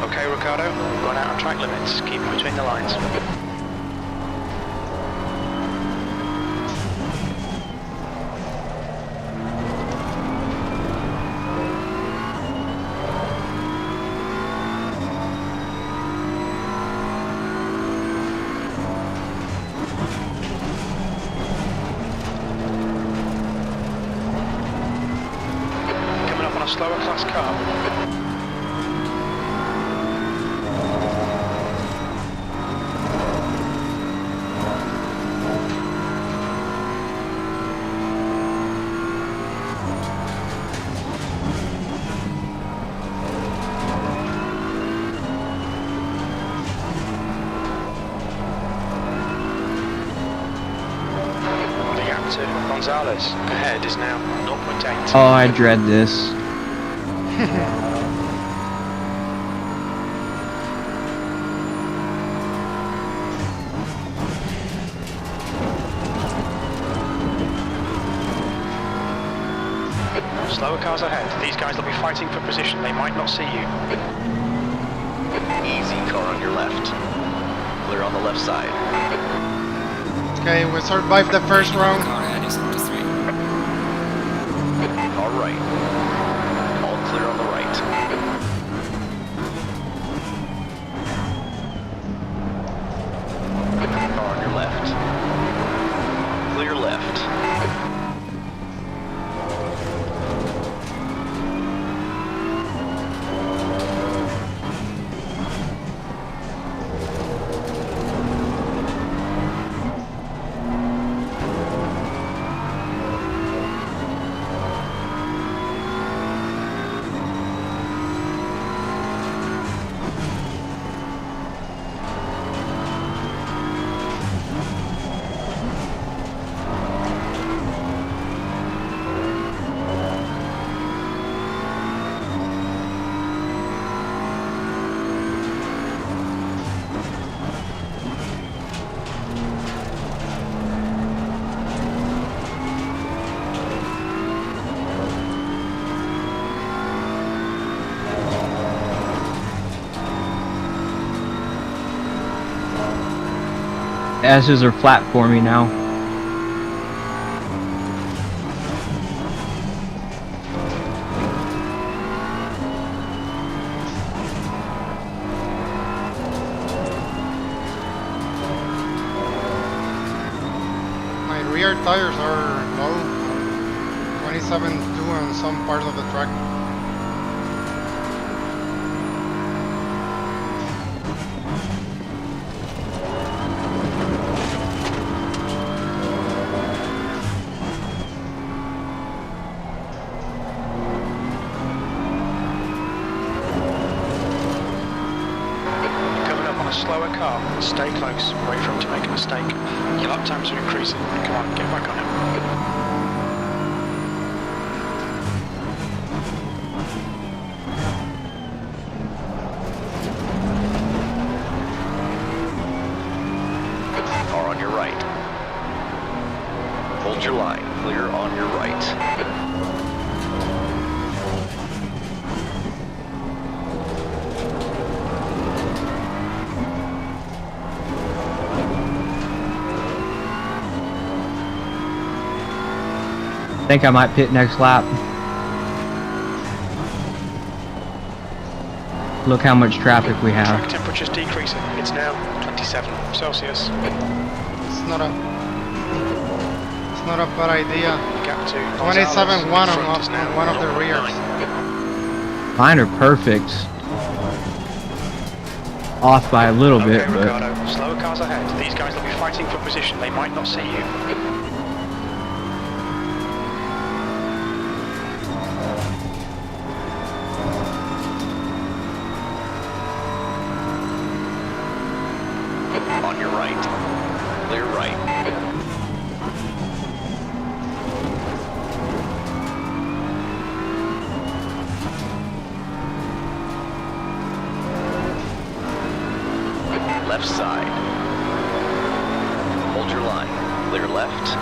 Okay, Ricardo, we've gone out of track limits. Keep it between the lines. Coming up on a slower class car. To Gonzalez. Ahead is now 0.8. Oh, I dread this. Slower cars ahead. These guys will be fighting for position. They might not see you. Easy car on your left. Clear on the left side. Okay, we survived the first round. All right. All clear on the right. Car on your left. Clear left. Ashes are flat for me now. My rear tires are low. 27.2 on some parts of the track. Coming up on a slower car. Stay close. Wait for him to make a mistake. Your lap times are increasing. Come on, get back on him. Car on your right. Hold your line. Clear on your right. I think I might pit next lap. Look how much traffic we have. Track temperature's decreasing. It's now 27 Celsius. It's not a bad idea. Gap to 27.1 on one of the rears. Mine are perfect. Off by a little bit, Okay, but Ricardo. Slower cars ahead. These guys will be fighting for position. They might not see you. On your right. Clear right. Left side. Hold your line. Clear left.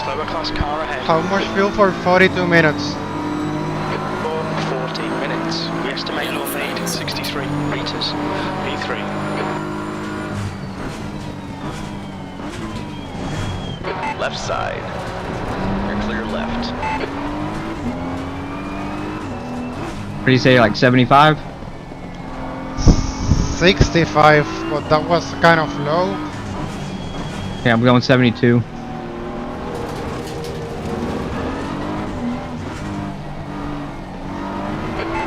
Slower class car ahead. How much fuel for 42 minutes? For 14 minutes. We estimate you'll need 63 litres. P3. Left side. You're clear left. what do you say, like 75? 65, but that was kind of low. Yeah, I'm going 72.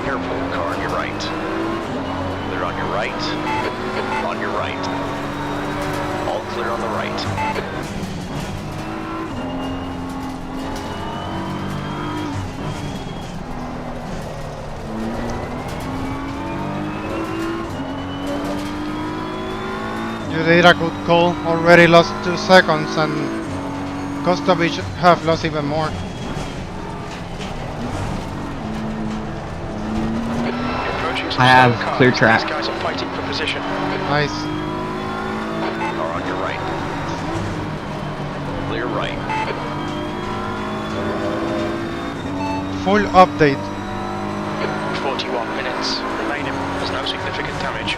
Careful, car on your right. Clear on your right. On your right. All clear on the right. You did a good call. Already lost 2 seconds, and Kostovic have lost even more. I have clear track. These guys are fighting for position. Nice. Car on your right. Clear right. Full update. 41 minutes remaining. There's no significant damage.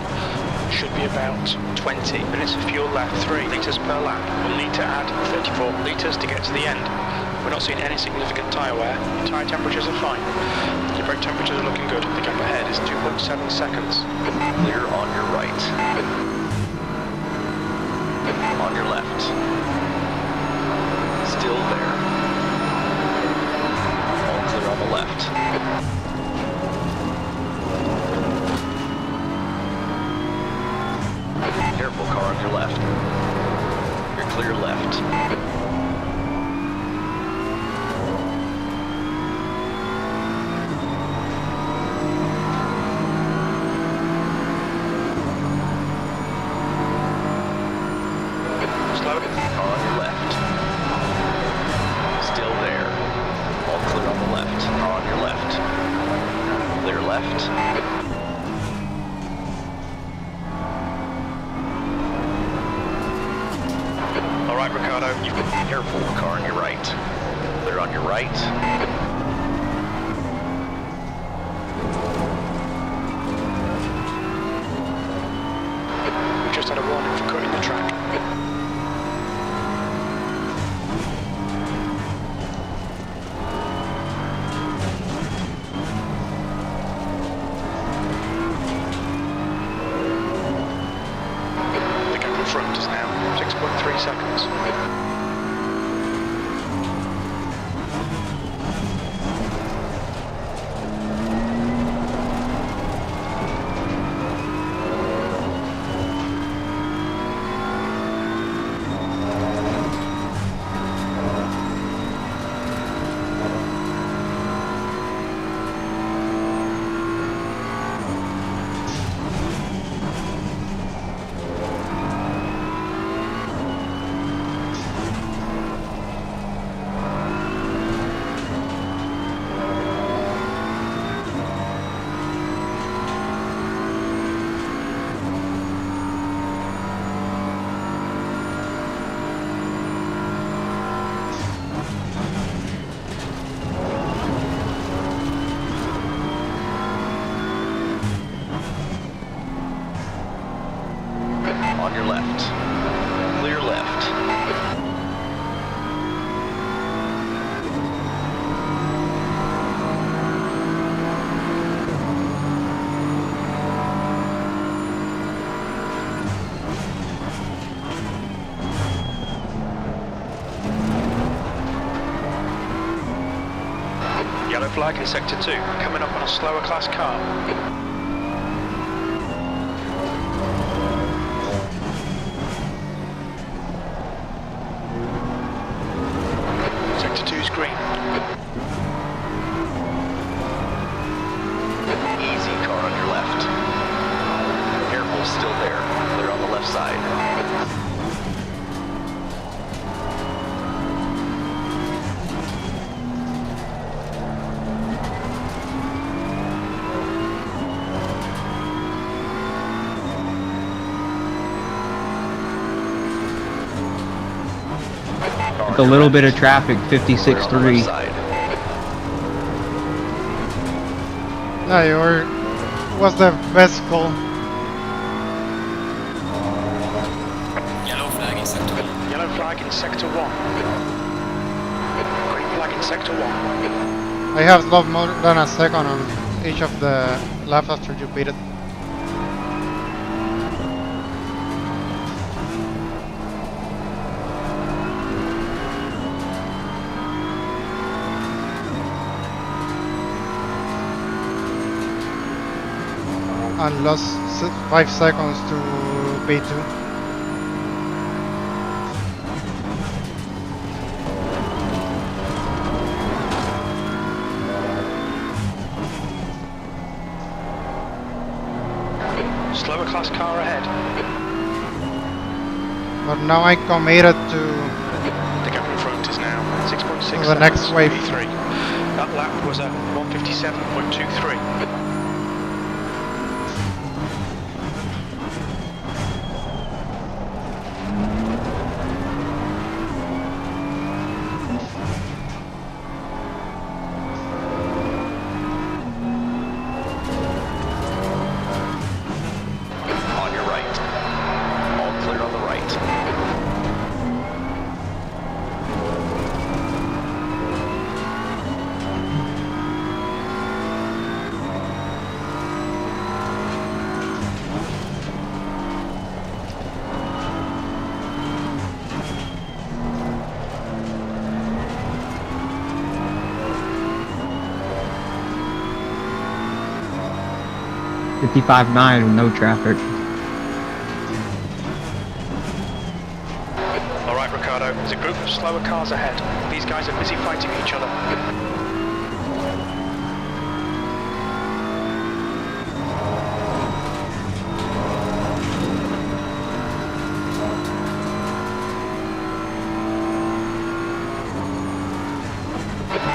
Should be about 20 minutes of fuel left. 3 litres per lap. We'll need to add 34 litres to get to the end. We're not seeing any significant tyre wear. Tyre temperatures are fine. Your brake temperatures are looking good. The gap ahead is 2.7 seconds. Clear on your right. On your left. Still there. All clear on the left. Careful, car on your left. You're clear left. Slow. Car on your left. Still there. All clear on the left. Car on your left. Clear left. Alright, Ricardo. You've got Careful, car on your right. Clear on your right. we just had a warning for cutting the On your left. Clear left. Yellow flag in sector 2, coming up on a slower class car. Sector 2's green. Easy car on your left. Careful, still there. Clear on the left side. With a little bit of traffic, 56.3. Yeah, was the best call. Yellow flag in sector 1. Yellow flag in sector 1. Green flag in sector 1. I have lost more than a second on each of the laps after you beat it. And lost 5 seconds to P2. Slower class car ahead. But now I committed to The gap in front is now 6.6 the next seconds, wave. P3. That lap was at 157.23. On your right. All clear on the right. $55.9 with no traffic. Alright, Ricardo, there's a group of slower cars ahead. These guys are busy fighting each other.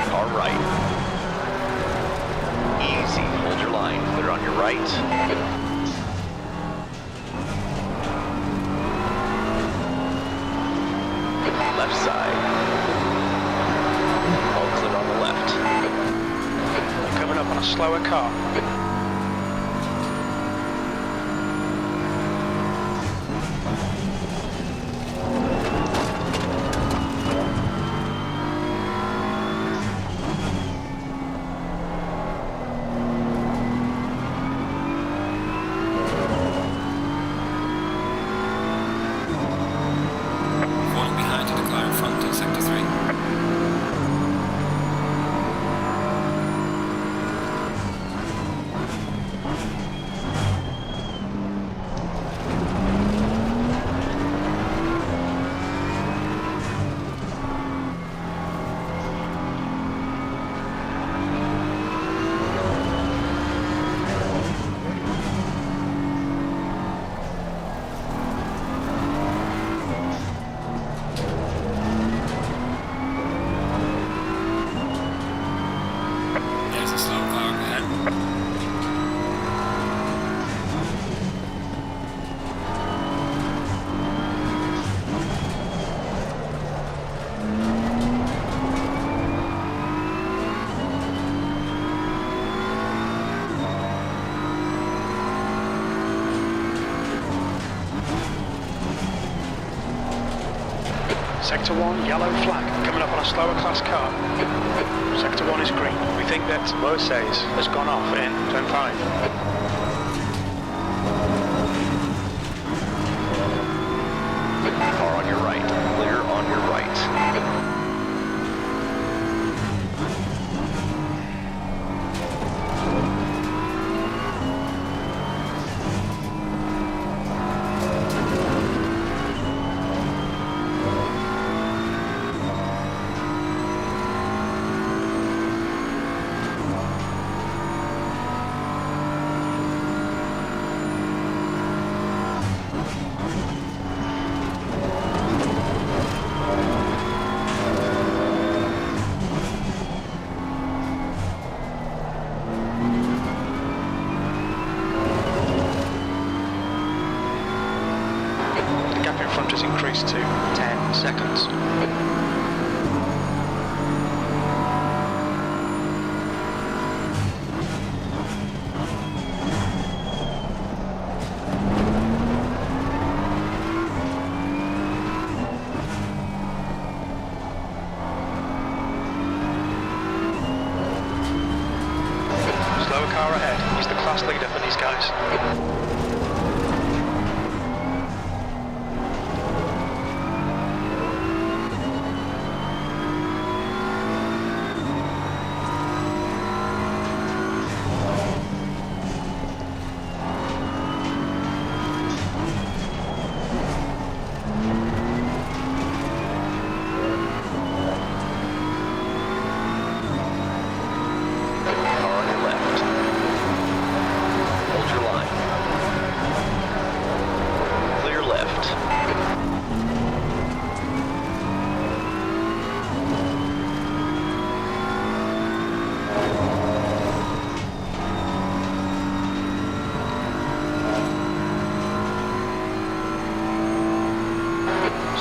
Car right. Easy, hold your line. Clear on your right. Left side. All clear on the left. You're coming up on a slower car. Falling behind to the car in front in sector 3. Sector 1, yellow flag, coming up on a slower class car. Sector 1 is green. We think that Moses has gone off in turn 5. Car on your right. Clear on your right. The gap in front has increased to 10 seconds. Slower car ahead. He's the class leader for these guys. Car on your left. Hold your line. Clear left.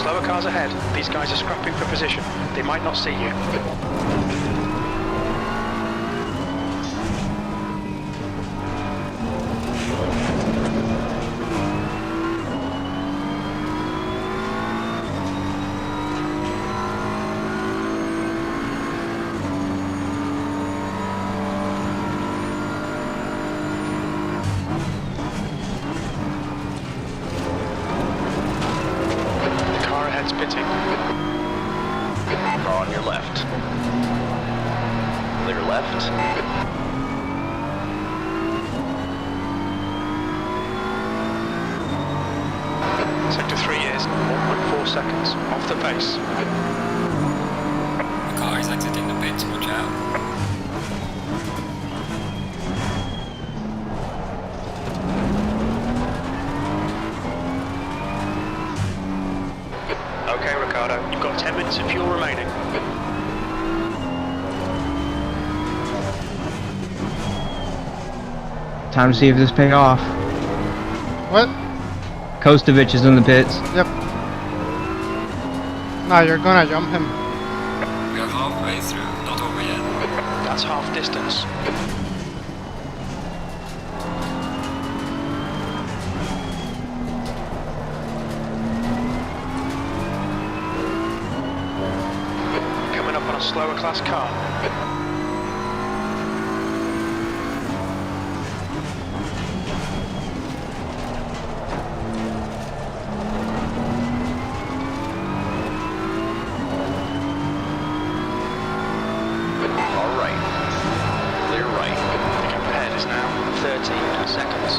Slower cars ahead. These guys are scrapping for position. They might not see you. The car ahead's pitting. Car on your left. Clear left. Sector 3 is 1.4 seconds off the pace. The car is exiting the pits, watch out. Okay, Ricardo, you've got 10 minutes of fuel remaining. Time to see if this pay off. What? Kostovich is in the pits. Yep. Now you're gonna jump him. We are halfway through, not over yet. That's half distance. Coming up on a slower class car. All right. Clear right. The gap ahead is now 13 seconds.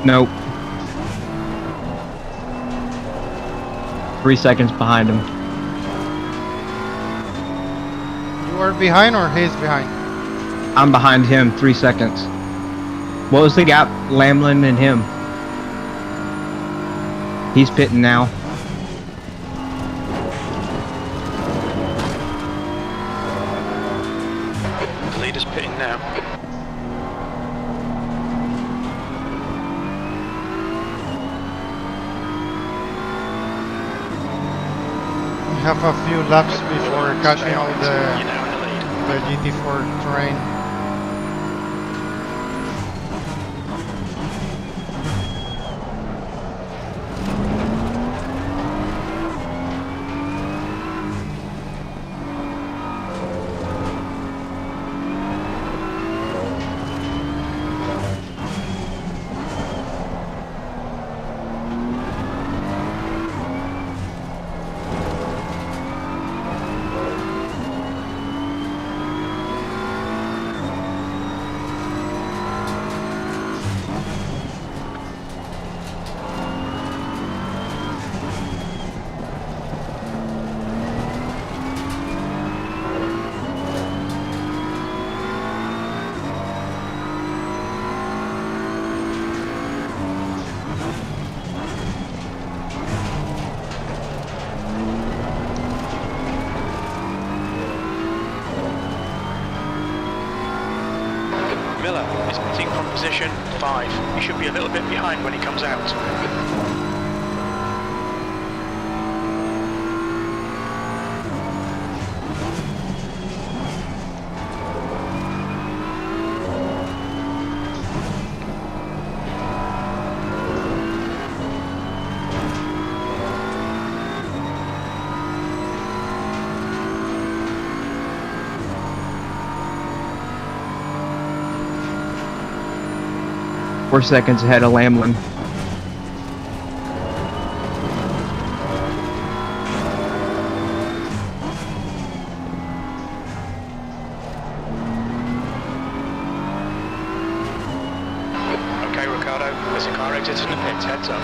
Nope. 3 seconds behind him. You are behind or he's behind? I'm behind him, 3 seconds. What was the gap? Lamlin and him. He's pitting now. The leader's pitting now. We have a few laps before catching all the the GT4 terrain. Miller is pitting from position 5. He should be a little bit behind when he comes out. 4 seconds ahead of Lamlin. Okay, Ricardo, there's a car exiting the pits, heads up.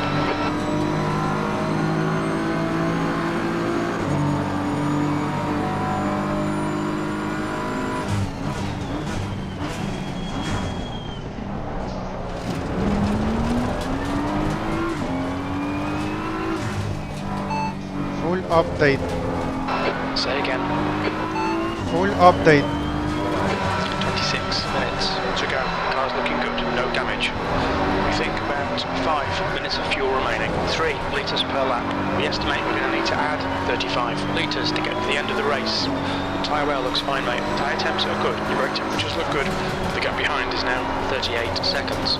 Full update. Say again. Full update. 26 minutes to go. Car's looking good, no damage. We think about 5 minutes of fuel remaining. 3 litres per lap. We estimate we're going to need to add 35 litres to get to the end of the race. Tyre wear looks fine, mate. Tyre temps are good. Your brake temperatures look good. The gap behind is now 38 seconds.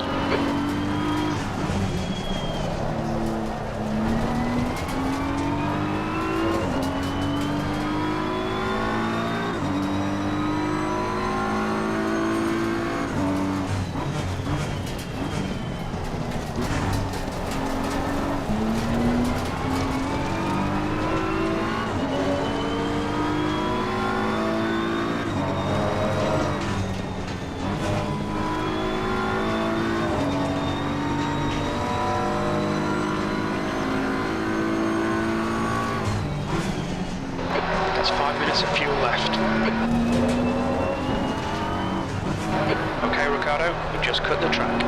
That's 5 minutes of fuel left. Okay, Ricardo, you've just cut the track.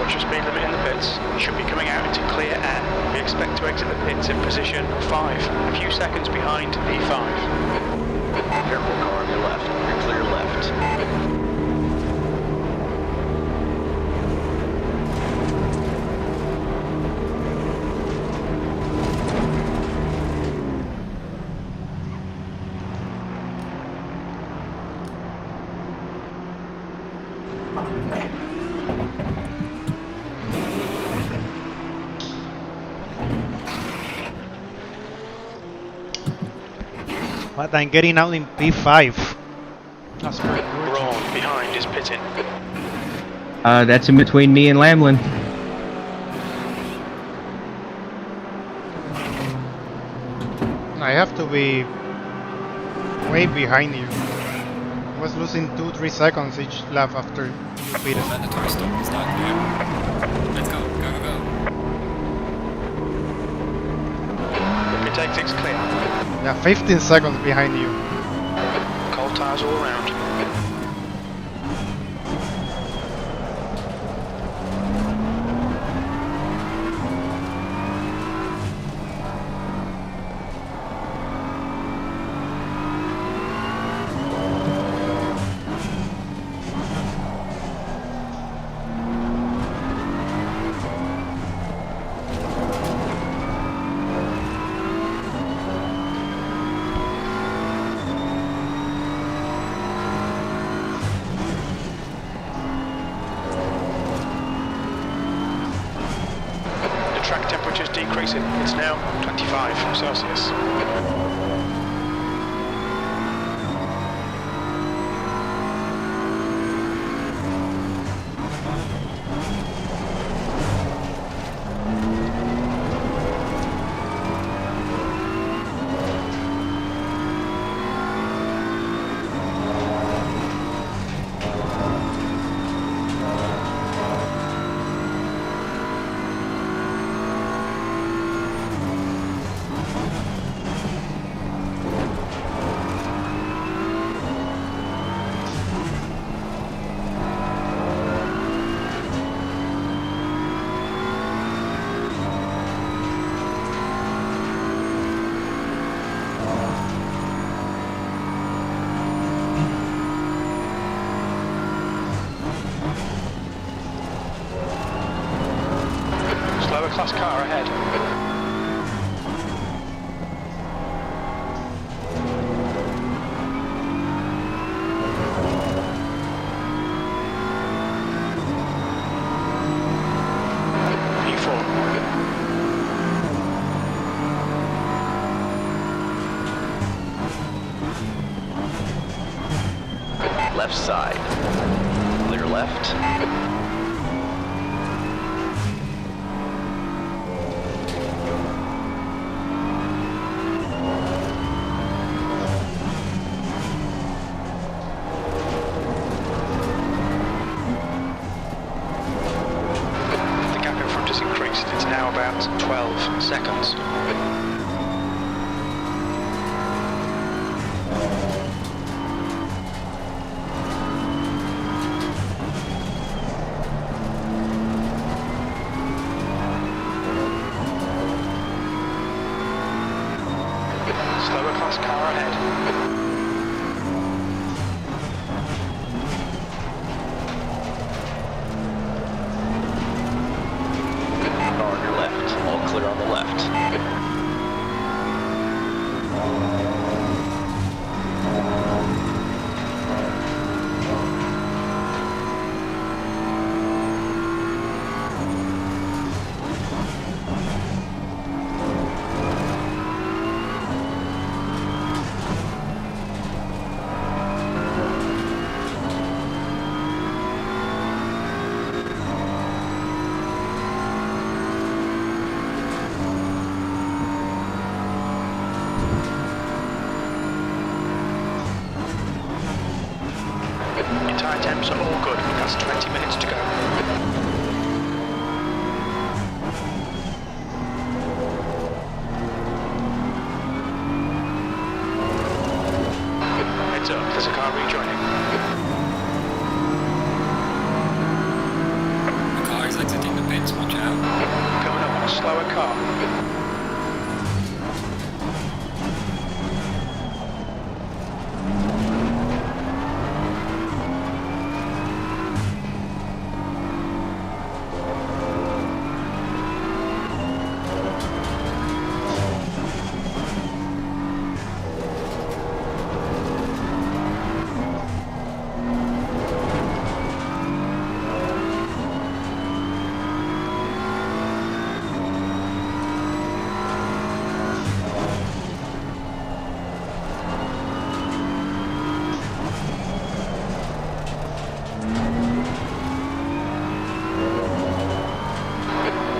Watch your speed limit in the pits. You should be coming out into clear air. We expect to exit the pits in position 5, a few seconds behind P5. Careful, car on your left. You're clear left. But I'm getting out in P5. That's pretty good. Braun behind is pitting. That's in between me and Lamlin. I have to be way behind you. I was losing 2-3 seconds each lap after you beat us. Mandatory stop and start again. Let's go, go, go, go. The pit exit's clear. Yeah, 15 seconds behind you. cars all around. Track temperature's decreasing. It's now 25 Celsius. Slower class car ahead. Left side. Clear left. The gap in front has increased. It's now about 12 seconds. Slower class car ahead. Car on your left. All clear on the left. Your tyre temps are all good. That's 20 minutes to go. Heads up, there's a car rejoining. The car is exiting the pits, watch out. Coming up on a slower car.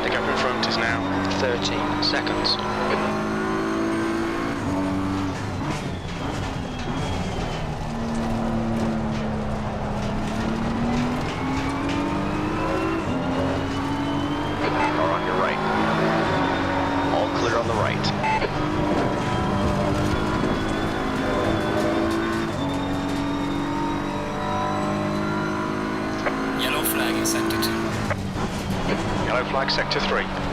The gap in front is now 13 seconds. Car on your right. All clear on the right.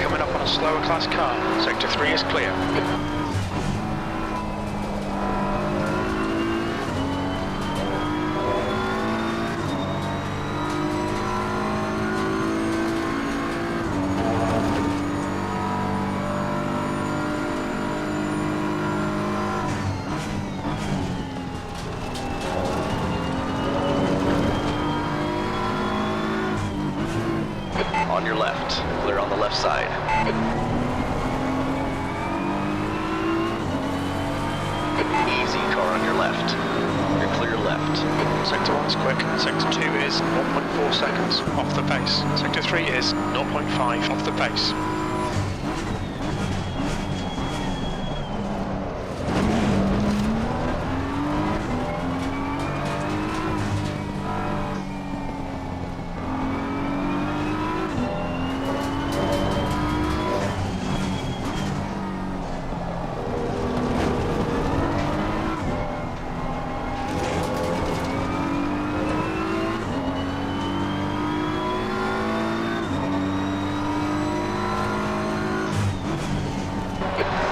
coming up on a slower class car. Sector 3 is clear. On your left. Clear on the left side. Easy, car on your left. You're clear left. Sector 1 is quick. Sector 2 is 0.4 seconds off the pace. Sector 3 is 0.5 off the pace.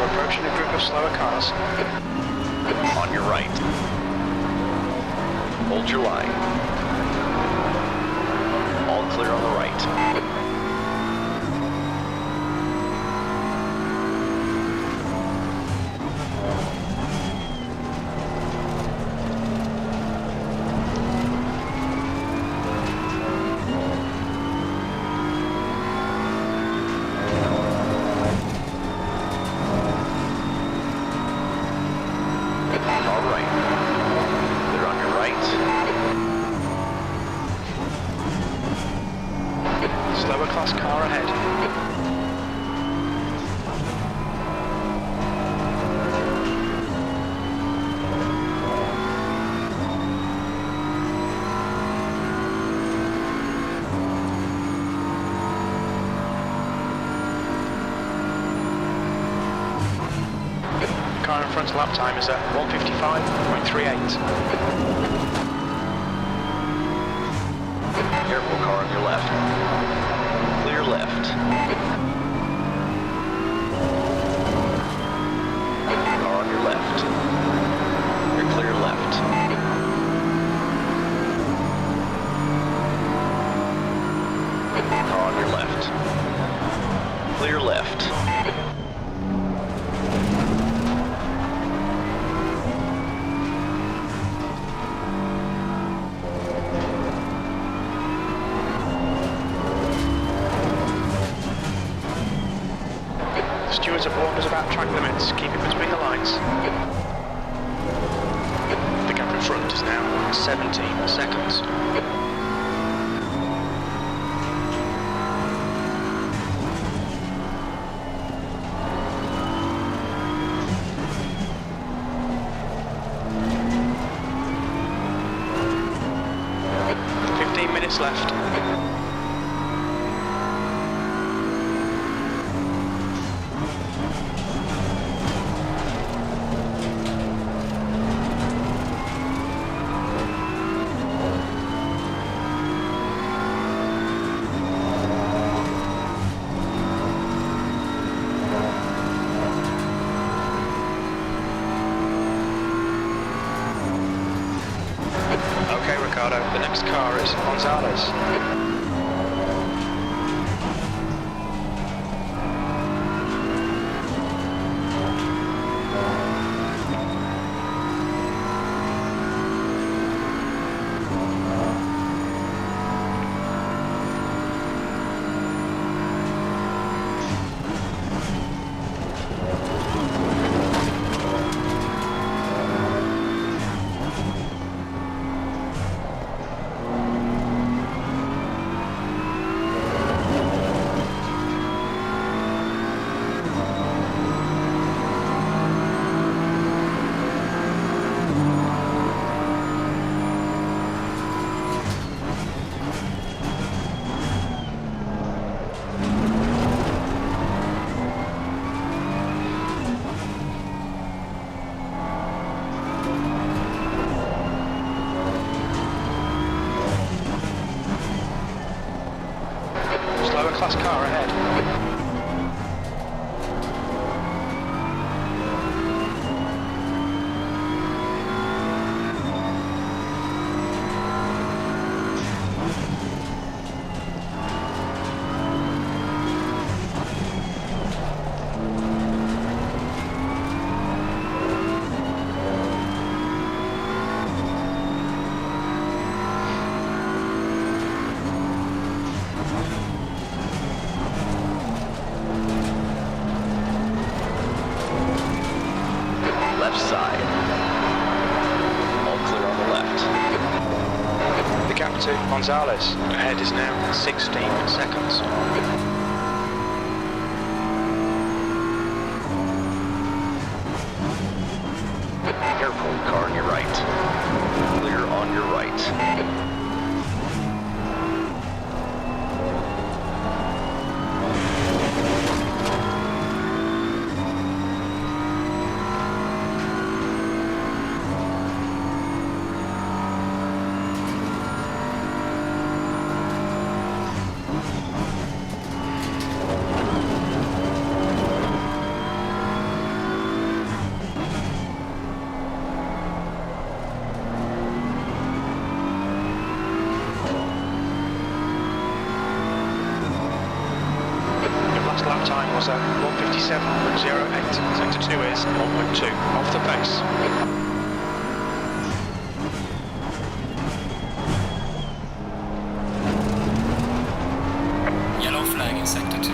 Approaching a group of slower cars. On your right. Hold your line. All clear on the right. All right. Clear on your right. Slower class car ahead. Car in front's lap time is at 1:55.38. Careful, car on your left. Clear left. Car on your left. You're clear left. Car on your left. Clear left. Stewards have warned us about track limits. Keep it between the lines. The gap in front is now 17 seconds. Minutes left. Okay, Ricardo, the next car is Gonzalez. Class car ahead. side. All clear on the left. The gap to Gonzalez ahead is now 16 seconds. Careful, car on your right. Clear on your right. Lap time was 1:57.08. Sector 2 is 1.2 off the pace. Yellow flag in sector 2.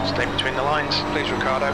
Stay between the lines, please, Ricardo.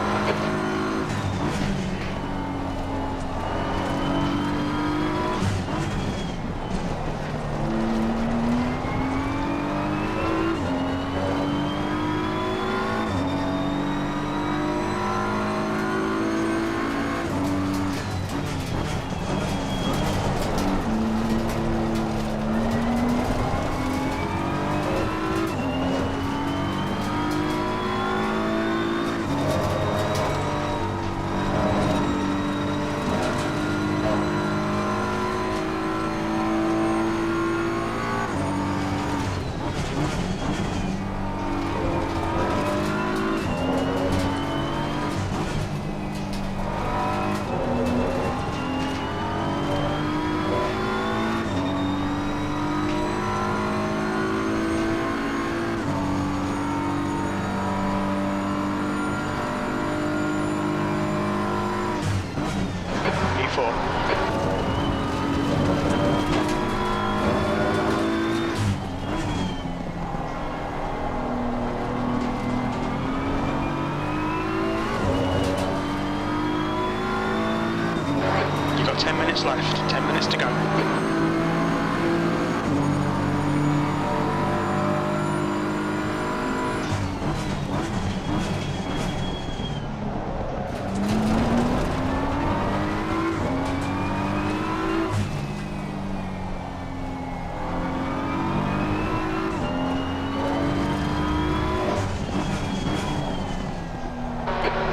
You've got 10 minutes left, 10 minutes to go.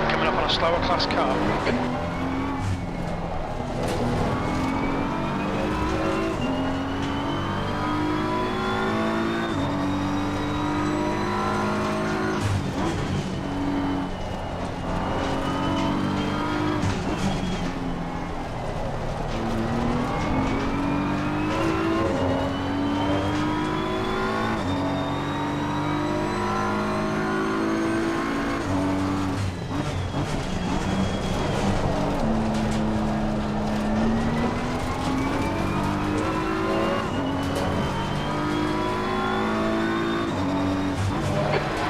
Coming up on a slower class car.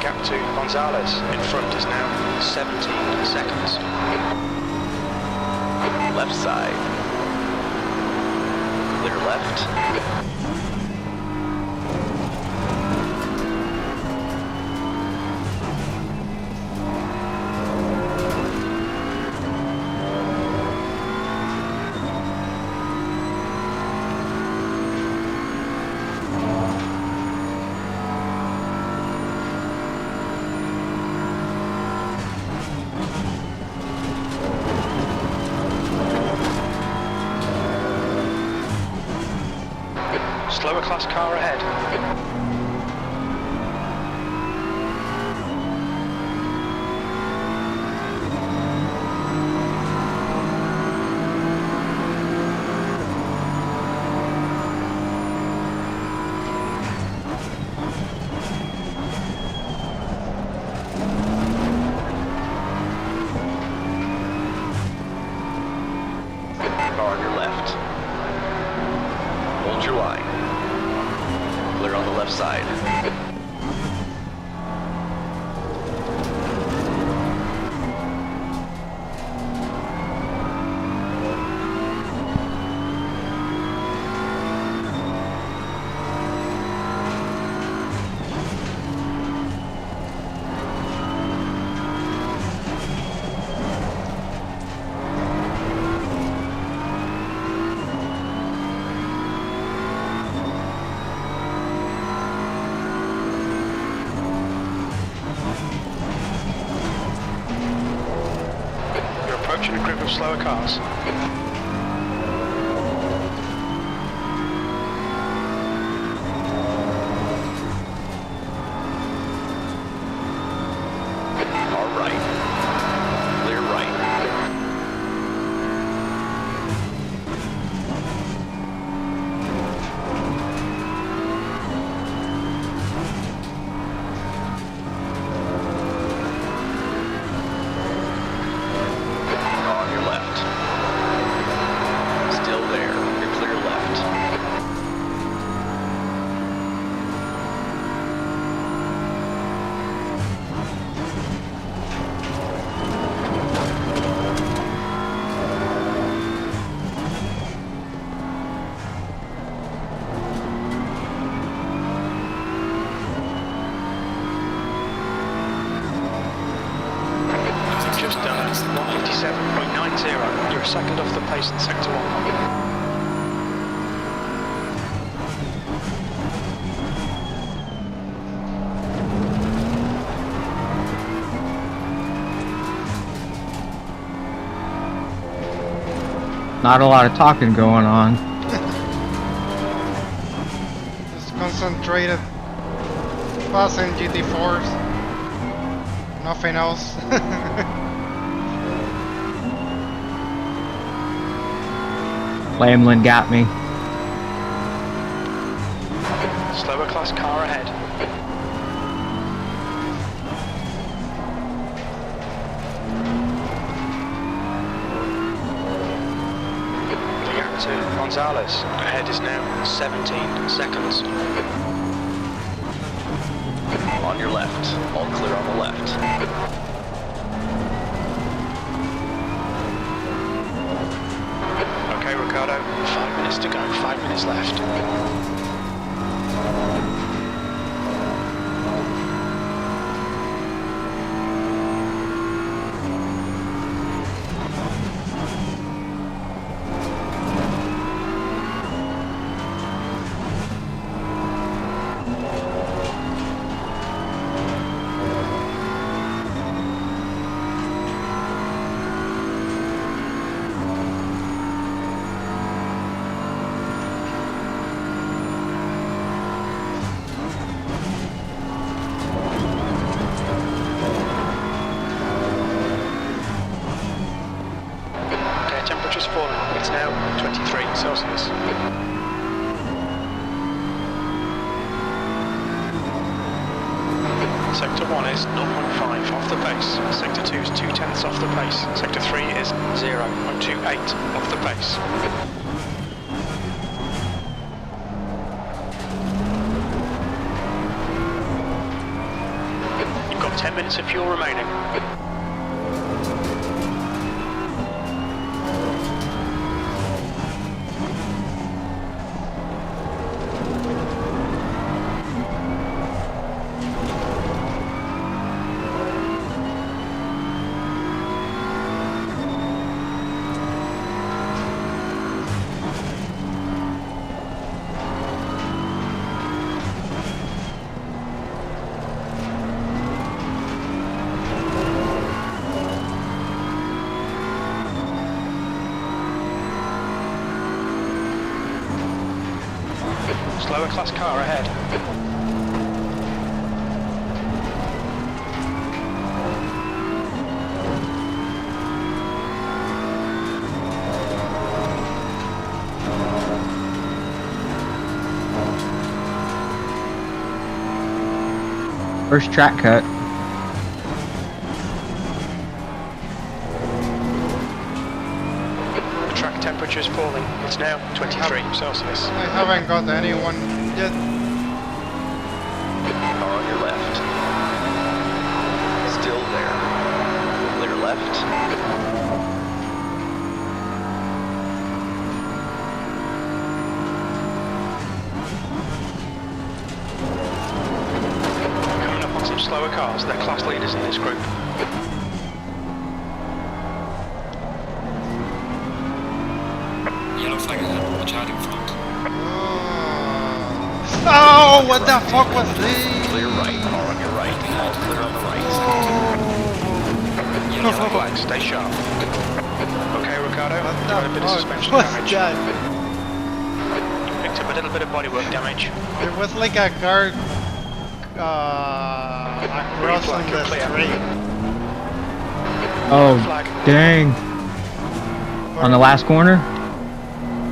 Gap to Gonzalez in front is now 17 seconds. Left side. Clear left. Slower class car ahead. Approaching a group of slower cars. All right. Clear right. On your left. Still there. You're clear left. Just done 157.90. You're a second off the pace in sector 1. Not a lot of talking going on. Just concentrated. Passing GT4s. Nothing else. Lamlin got me. Slower class car ahead. The gap to Gonzalez ahead is now 17 seconds. On your left. All clear on the left. Okay, Ricardo, 5 minutes to go, 5 minutes left. Temperature's falling. It's now 23 Celsius. Sector 1 is 0.5 off the pace. Sector 2 is 0.2 off the pace. Sector 3 is 0.28 off the pace. You've got 10 minutes of fuel remaining. Slower class car ahead. First track cut. The track temperature is falling. It's now 23 Celsius. I haven't got anyone yet. some slower cars. They're class leaders in this group. Yellow flag ahead. Watch out in front. Oh, what the fuck was this? Clear right, car on your right. All clear on the right. Yellow flag, stay sharp. Okay, Ricardo, you got a bit of suspension What's damage. that? You picked up a little bit of bodywork damage. There was like a car across on the street. Oh, dang. On the last corner?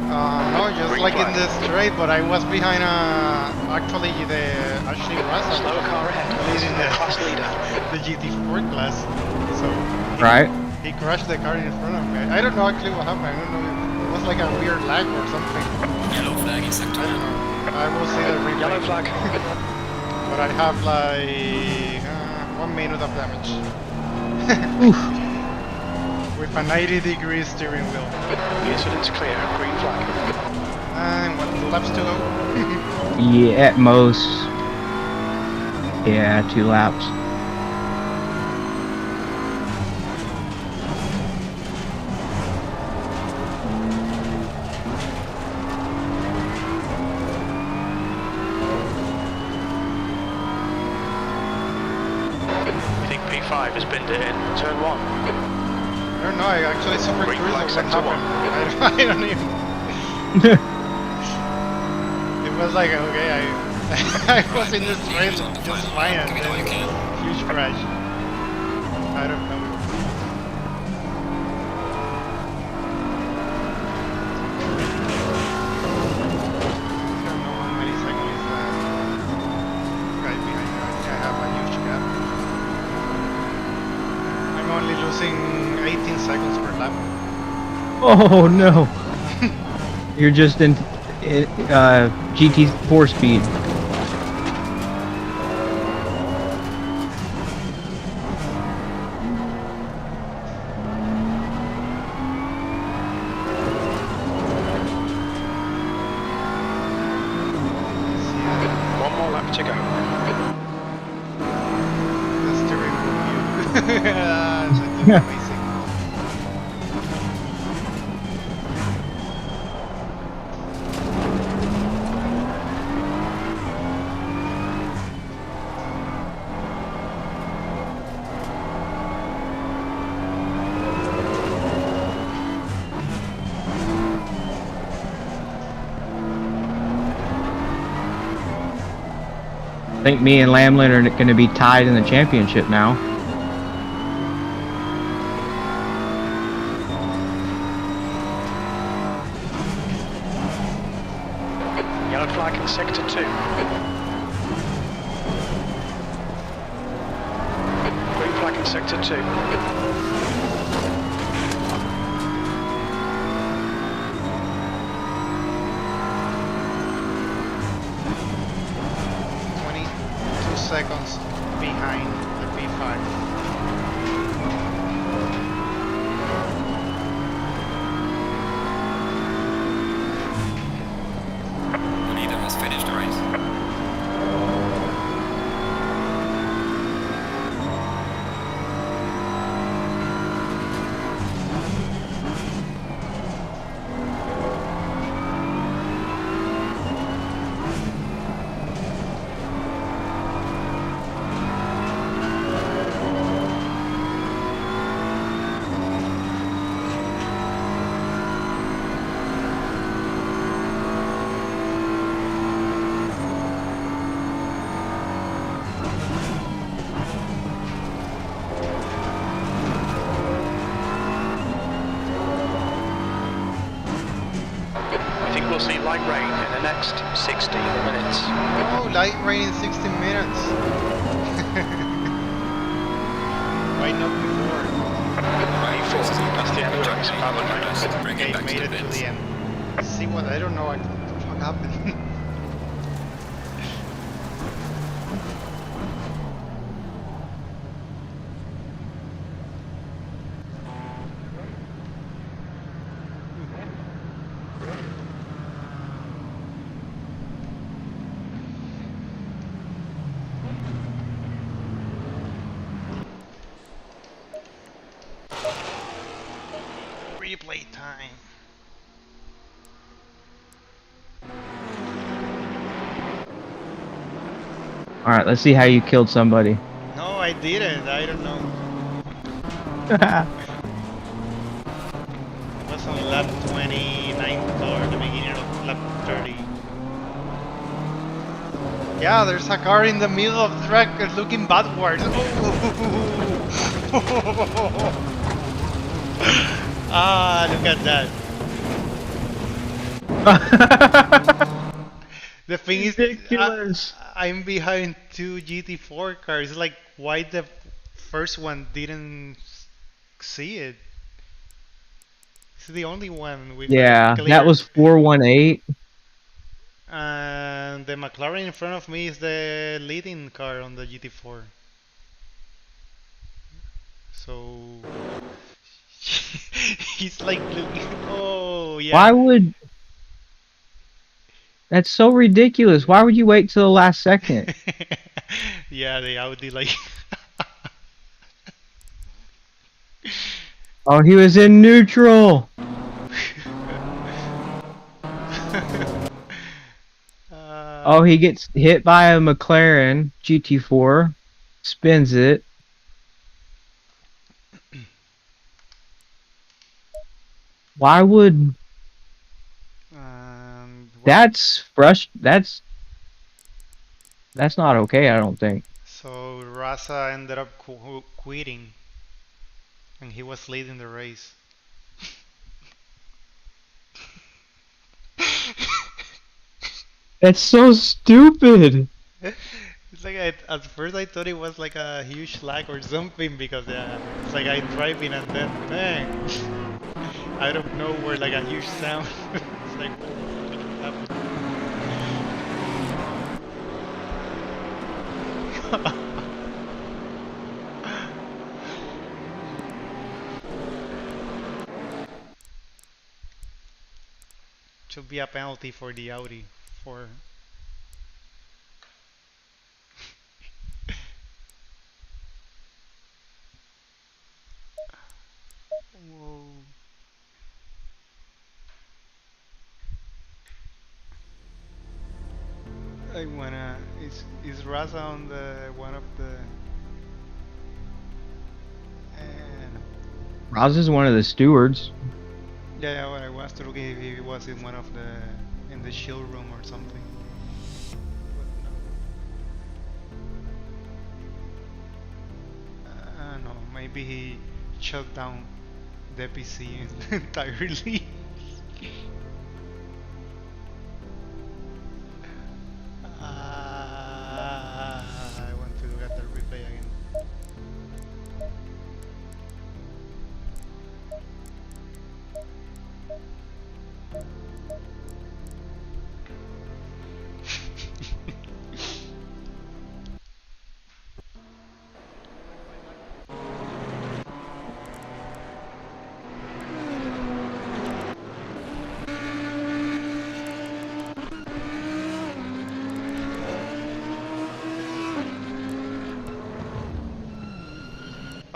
No, just like in the straight, but I was behind actually Ashley Russell. Slower car ahead. Leading the class leader. The GT4 class. So Right. he crashed the car in front of me. I don't know actually what happened. I don't know. It was like a weird lag or something. Yellow flag in sector 1. I will see the replay. Yellow flag. But I have like 1 minute of damage. With a 90-degree steering wheel. The incident's clear. Green flag. And what, 2 laps to go? Yeah, at most. Yeah, 2 laps. I think P5 has binned it in turn 1. I don't know, I actually super Green curious flag, what sector happened. I don't even... It was like, okay, I was in the straight just fine and then huge crash. I don't know. I don't know how many seconds is that. Guy behind me, I have a huge gap. I'm only losing 18 seconds per lap. Oh no. You're just in GT4 speed. One more lap to go. The steering wheel. That's amazing. I think me and Lamlin are going to be tied in the championship now. Yellow flag in sector 2. Green flag in sector 2. Seconds behind the P5. The leader has finished the race. I think we'll see light rain in the next 60 minutes. Oh, light rain in 60 minutes. Why not before? That's the end of the race. Okay, made it to the end. See what? I don't know what the fuck happened. time. Alright, let's see how you killed somebody. No, I didn't. I don't know. It was on lap 29 or the beginning of lap 30. Yeah, there's a car in the middle of the track looking backwards. Ah, look at that. The thing is, I'm behind two GT4 cars. Like, why the first one didn't see it? It's the only one with Yeah, a clear. that was 418. And the McLaren in front of me is the leading car on the GT4. So he's like looking. Oh yeah. Why would... That's so ridiculous. Why would you wait till the last second? Yeah, the Audi like. Oh, he was in neutral. Oh, he gets hit by a McLaren GT4, spins it. Why would... That's That's not okay, I don't think. So Raza ended up quitting, and he was leading the race. That's so stupid. It's like at first I thought it was like a huge lag or something because it's like I'm driving and then bang, out of nowhere like a huge sound. It's like what happened? Should be a penalty for the Audi for. Whoa. I wanna. Is Raza on the one of the? Roz is one of the stewards. Yeah, I was looking if he was in one of the in the shield room or something. No, maybe he shut down the PC entirely. I want to look at the replay again.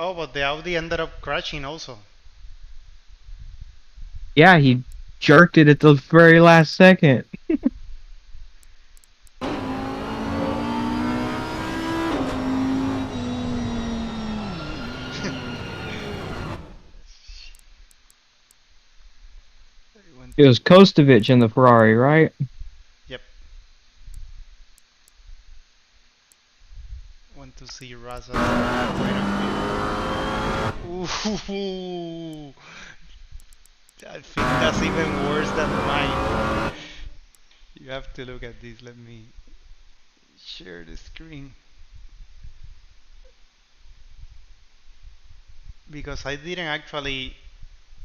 Oh, but the Audi ended up crashing also. Yeah, he jerked it at the very last second. It was Kostovich in the Ferrari, right? Yep. Want to see Raza point of view. Ooh, I think that's even worse than mine. You have to look at this. Let me share the screen. Because I didn't actually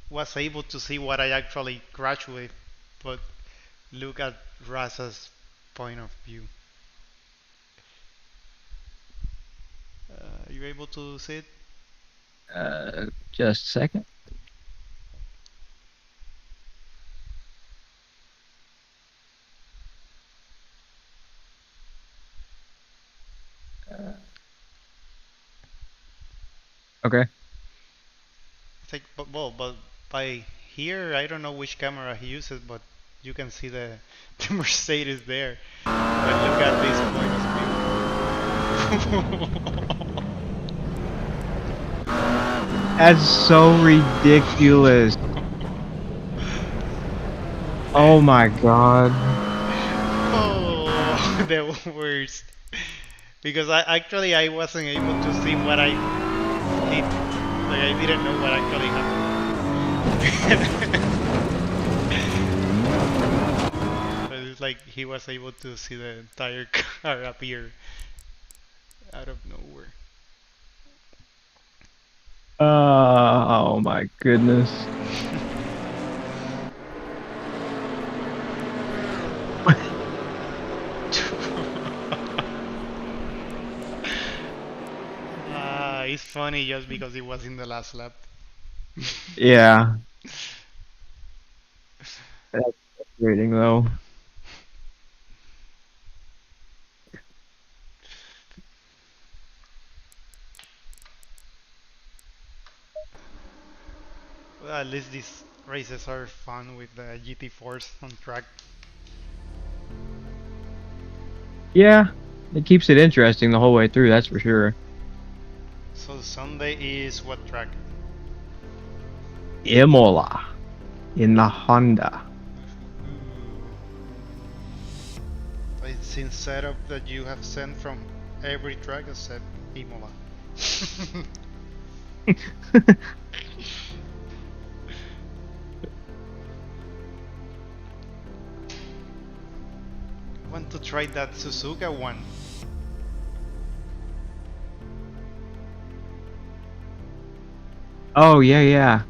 was able to see what I actually crashed with, but look at Raza's point of view. You able to see it? Just a second. Okay. It's like, but by here, I don't know which camera he uses, but you can see the Mercedes there. But look at this point of view. That's so ridiculous. Oh my god. Oh, the worst. Because I wasn't able to see what I did. Like I didn't know what actually happened. But it's like he was able to see the entire car appear out of nowhere. Oh my goodness. It's funny just because it was in the last lap. Yeah. That's frustrating though. Well, at least these races are fun with the GT4s on track. Yeah, it keeps it interesting the whole way through, that's for sure. So Sunday is what track? Imola in the Honda. It's in setup that you have sent from every track except Imola. I want to try that Suzuka one. Oh yeah, yeah.